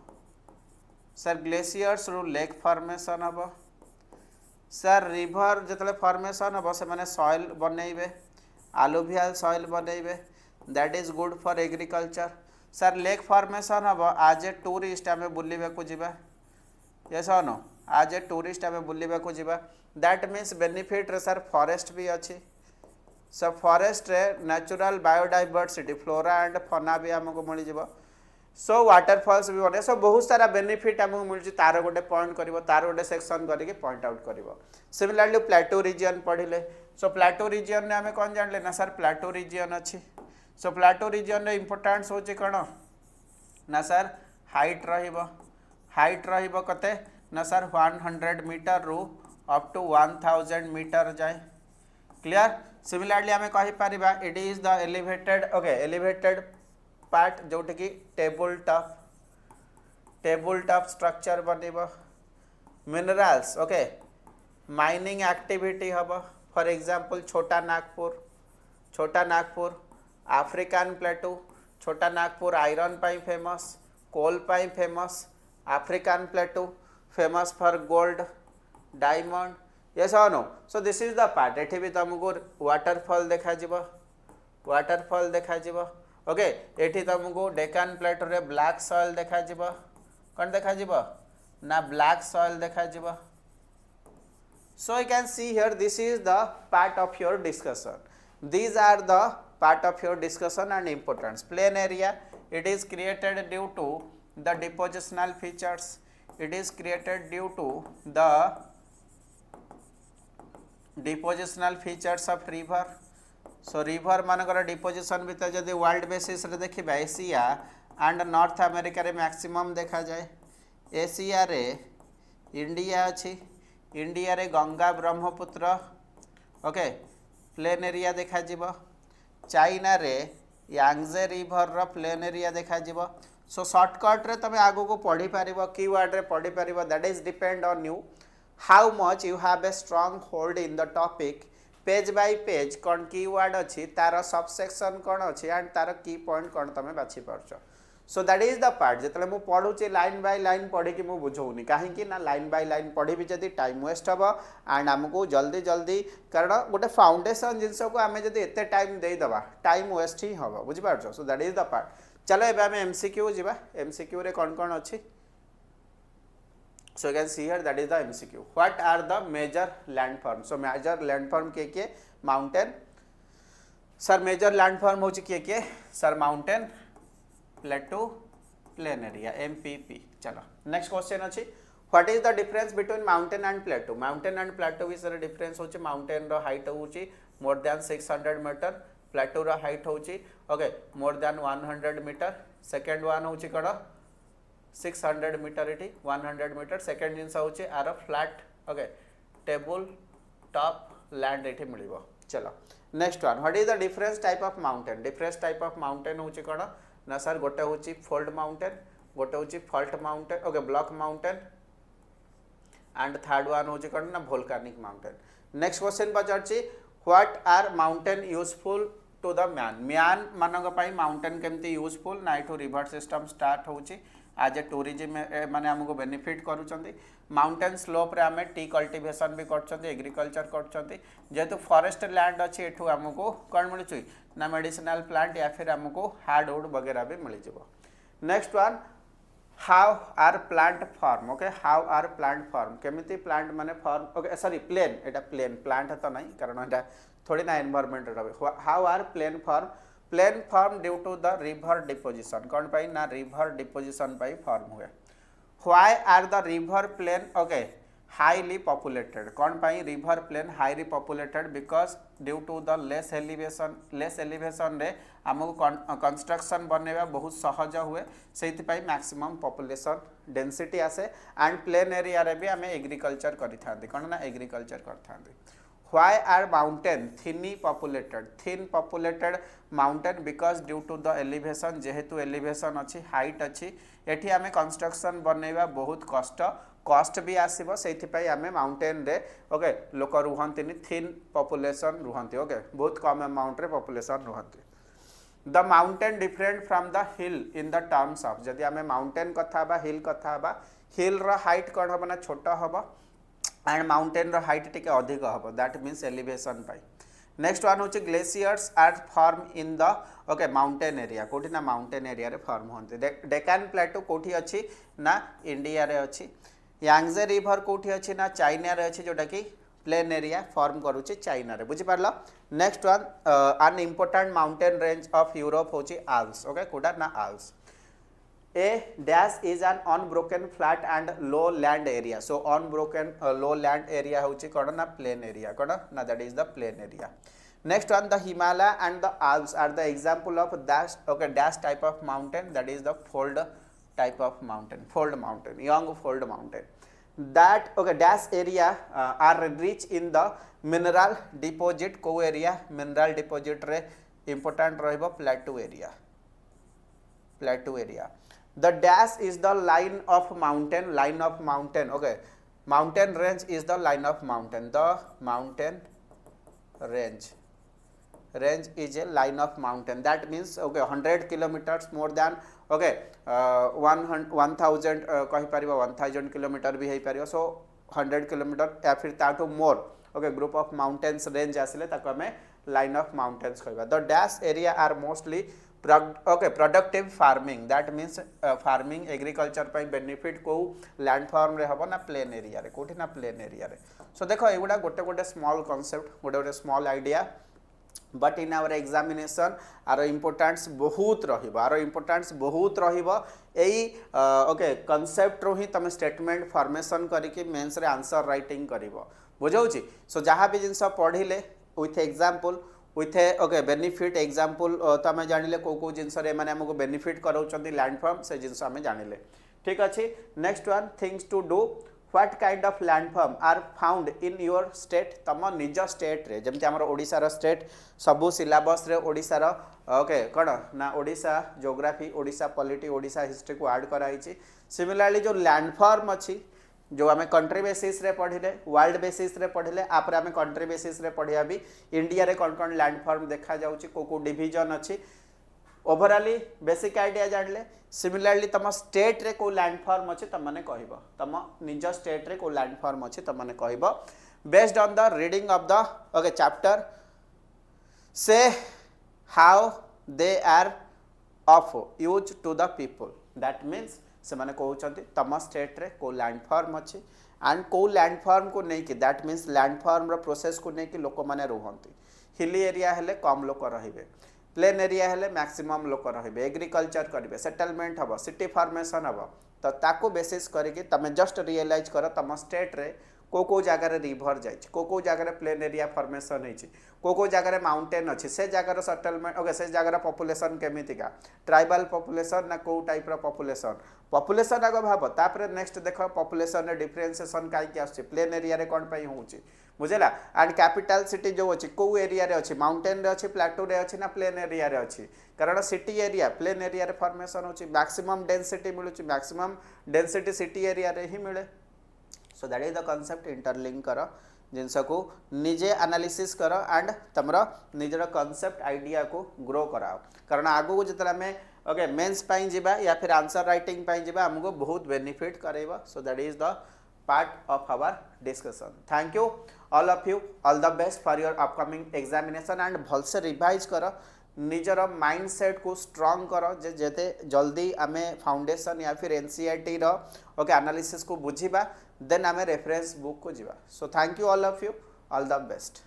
सर ग्लेशियर्स रु लेक फॉर्मेशन हम सर रिवर जिते फॉर्मेशन हम से माने सॉइल बनइबे आलुवियल सॉइल बनइबे that is good for agriculture sir lake formation हम आज ए टूरिस्ट आम बुलवा को जीवा यस और नो आज ए टूरिस्ट आम बुलवा को जीवा दैट मीन्स बेनिफिट रे सर फॉरेस्ट भी अच्छी सब फॉरेस्ट रे नेचुरल बायोडाइवर्सिटी फ्लोरा एंड फना भी आमको मिल जाव सो वाटरफॉल्स भी बने सो बहुत सारा बेनिफिट आमको मिल तार गोटे पॉइंट कर तार गोटे सेक्शन करके पॉइंट आउट कर सिमिलरली प्लेटो रीजन पढ़िले सो प्लेटो रीजन में आम कौन जानले ना सर प्लेटो रीजन अच्छी सो प्लेटो रीजन रे इंपोर्टेंस होची कौन ना सर हाइट रहिबो कते ना सर 100 मीटर रु अप टू 1000 मीटर जाए क्लियर सिमिलरली आम कहि परिबा it is the elevated part जोटे कि टेबल टॉप स्ट्रक्चर बनेबो मिनरल्स ओके माइनिंग एक्टिविटी हबो for example Chota Nagpur African plateau Chota Nagpur iron पाई फेमस कोल पाई famous African plateau famous for gold diamond yes और no so this is the part एठी भी तुमको वाटरफॉल देखा जीवो ओके एठी तुमको डेकान प्लेटो रे ब्लैक सॉइल देखा जीवो कौन देखा जीवो ना ब्लैक सॉइल देखा जीवो so you can see here this is the part of your discussion these are the part of your discussion and importance plain area it is created due to the depositional features it is created due to the depositional features of river so river मानकर deposition भितर जदि world basis रे देखिबा Asia and North America रे maximum देखा जाए Asia रे India अच्छी इंडिया रे Ganga Brahmaputra okay plain area देखा जीव चाइना रे यांगजे रिवर रो प्लेन एरिया देखा जीव सो शॉर्टकट रे तमे आगो को पढ़ी पारिबो कीवर्ड रे पढ़ी पारिबो that is depend on you how much you have a strong hold in the topic page by page कौन कीवर्ड अच्छी तार सबसेक्शन कौन अच्छी एंड तार की पॉइंट कौन तमे बाछि पारछ so that is the part जितने मुझे पढ़ुची लाइन बाय लाइन पढ़ी मुझे बुझौनी कहीं ना लाइन बाय लाइन पढ़ी जदि टाइम वेस्ट हम एंड आमको जल्दी जल्दी कारण गोटे फाउंडेशन जिनस को आम जब एत टाइम देदेबा टाइम वेस्ट ही हम बुझिपार so that is the part चलो एबे आम एमसीक्यू जीवा एमसीक्यू रे कौन कौन अच्छी so you can see here that is the MCQ what are the major landform so major landform किए माउंटेन सर मेजर लैंडफॉर्म हो किए sir mountain plateau plain area MPP चलो नेक्स्ट क्वेश्चन अच्छी what is the difference between mountain and plateau विषय difference होची mountain रो height होची more than 600 metre plateau रो हाइट होची okay more than 100 metre second one होची कण 600 मीटर इटी 100 मीटर सेकंड जिंस होची are flat okay table top land इटी मिलिबो चलो next one what is the difference type of mountain होची कण ना सर गोटे हूँ फोल्ड माउंटेन गोटे हूँ fault mountain okay block mountain and third one हूँ कौन ना वोल्केनिक माउंटेन नेक्स्ट क्वेश्चन पचार what are mountain useful to the man मान माउंटेन केमती यूजफुल ना यू रिवर सिस्टम स्टार्ट होची आज ए टूरिज्म माने हमको बेनिफिट करूछंती माउंटेन स्लोप रे हमें टी कल्टीवेशन भी करछंती एग्रीकल्चर करछंती जेतु फॉरेस्ट लैंड अछि एठू हमको कोन मिलुची ना मेडिसिनल प्लांट या फिर हमको हार्डवुड वगैरह भी मिल जिवो next one how are plant form okay how are plant form केमिति प्लांट माने फॉर्म ओके सॉरी प्लेन एटा प्लेन प्लांट तो नहीं कारण एटा थोड़ी ना एनवायरनमेंट रहे how are plain form due to the river deposition कौन पाई ना रिवर डिपोजिशन पाई फॉर्म हुए why are the river plain okay highly populated कौन पाई river plain highly populated because due to the less elevation रे हमको कंस्ट्रक्शन बनवा बहुत सहज हुए से मैक्सिमम पॉपुलेशन डेंसिटी आसे एंड प्लेन एरिया रे भी आम एग्रीकल्चर करी कौन ना एग्रीकल्चर करते Why are mountain thinly populated mountain because due to the elevation जेहेतु elevation अच्छी height अच्छी एठी आमे construction बनैबा बहुत कॉस्ट भी आसीबो सेथि पई आमे माउंटेन रे ओके लोक रुहंतिनी थिन पॉपुलेशन रुहंती ओके बहुत कम अमाउंट रे पॉपुलेशन रुहंती the mountain different from the hill in the terms of जदि आमे माउंटेन कथा बा हिल रो हाइट कोन हबो ना छोटा हबो एंड माउंटेन रो हाइट टिके अधिक हबो दैट मींस एलिवेशन पाई नेक्स्ट वन होची glaciers are form in the okay mountain area कोठी ना माउंटेन एरिया रे फॉर्म होंते डेकान प्लेटू कोठी अछि ना इंडिया रे अछि यांगजे रिवर कोठी अछि ना चाइना रे अछि जोटा कि प्लेन एरिया फॉर्म करूची चाइना रे बुझि पारलो next one an important mountain range of Europe होची आल्प्स ओके कोडा ना Alps A dash is an unbroken flat and low land area. So unbroken low land area होची कौन ना plain area कौन ना that is the plain area. Next one the Himalaya and the Alps are the example of dash okay dash type of mountain that is the fold type of mountain young fold mountain. That okay dash area are rich in the mineral deposit को area mineral deposit रे important रहिबो plateau area. The dash is the line of mountain okay mountain range is the line of mountain the mountain range is a line of mountain that means okay 100 kilometers more than okay 1000 कहि परिबो 1000 kilometre भी हे परिबो so 100 kilometre या फिर ताटो मोर okay group of mountains range आसिले ताको हमें line of mountains कहबा the dash area are mostly okay productive farming that means farming agriculture pi benefit को land farm रे हबो ना plain area रे कोठी ना plain area रे so देखो एगुडा गोटे small concept गोटे small idea but in our examination आर importance बहुत रहिबो एई ओके concept रो ही तमे statement formation करिके मेंस रे आंसर राइटिंग करिवो बुझौची सो जहाँ भी जिनस पढ़िले with example with A okay benefit example तो आम जानिले को जिनस मैंने आमको बेनिफिट कराउछंती लैंडफॉर्म से जिनस आम जानिले ठीक अच्छे next one things to do what kind of landform are found in your state तम निज स्टेट रे जमती आमर ओडिशार स्टेट सबू सिलेबस रे ओडिशार ओके कौन ना Odisha geography Odisha polity Odisha history को ऐड कराई सिमिलरली जो लैंडफॉर्म अच्छी जो आम कंट्री बेसीस रे पढ़िले वर्ल्ड बेसीस रे पढ़िले आपरे आम कंट्री बेसीस रे पढ़िया भी इंडिया रे कौन कौन लैंडफॉर्म देखा जाउची को डिवीजन अच्छी ओवरऑली बेसिक आइडिया जानले सिमिलरली तम स्टेट रे को लैंडफॉर्म अच्छी तुम मैंने कहब तुम निज स्टेट रे को लैंडफॉर्म अच्छी तुम मैंने कहब based on the reading of the okay chapter से how they are of use to the people that means से माने कहउछंती तम स्टेट रे को लैंडफॉर्म अच्छी एंड को लैंडफॉर्म को नहीं कि दैट मीन्स लैंडफॉर्म रो प्रोसेस को नहीं कि लोक माने रुहंती हिली एरिया हेले कम लोक रहिबे प्लेन एरिया हेले मैक्सिमम लोक रहिबे एग्रीकल्चर करिवे सेटलमेंट हबो सिटी फॉर्मेशन हबो तो ताको बेसिस करिके तमे जस्ट रियलाइज कर तम स्टेट रे को जगार रिभर जाइए को जगार प्लेन एरिया फॉर्मेशन होती को जगार माउंटेन अच्छी से जगार सेटलमेंट ओके से जगार पॉपुलेशन केमितिका ट्राइबल पॉपुलेशन ना को टाइप रो पॉपुलेशन आग भाव तापर नेक्स्ट देख पॉपुलेशन रे डिफरेंशिएशन कहीं आसुची प्लेन एरिया रे कौन पई होउची बुझेला एंड कैपिटल सिटी जो अच्छी कौ एरिया रे अच्छी माउंटेन रे अच्छी प्लाटो रे अच्छी ना प्लेन एरिया रे अच्छी कारण सिटी एरिया प्लेन एरिया रे फॉर्मेशन होची मैक्सिमम डेंसिटी मिलुची मैक्सिमम डेंसिटी सिटी एरिया रे ही मिले so that is the concept interlink कर जिनस को निजे एनालिसिस कर एंड तुम निजर कॉन्सेप्ट आइडिया को ग्रो कराओ कारण आगु को जिते आम ओके मेन्स पाई जिबा या फिर आंसर राइटिंग पाई जिबा हमको बहुत बेनिफिट करेगा so that is the part of our discussion thank you all the best for your upcoming examination and भलसे रिवाइज कर निजर माइंडसेट को स्ट्रॉन्ग कर जेते जल्दी आम फाउंडेशन या फिर एनसीईआरटी रो ओके एनालिसिस को बुझीबा देन आम रेफरेंस बुक को जीवा so thank you all of you all the best.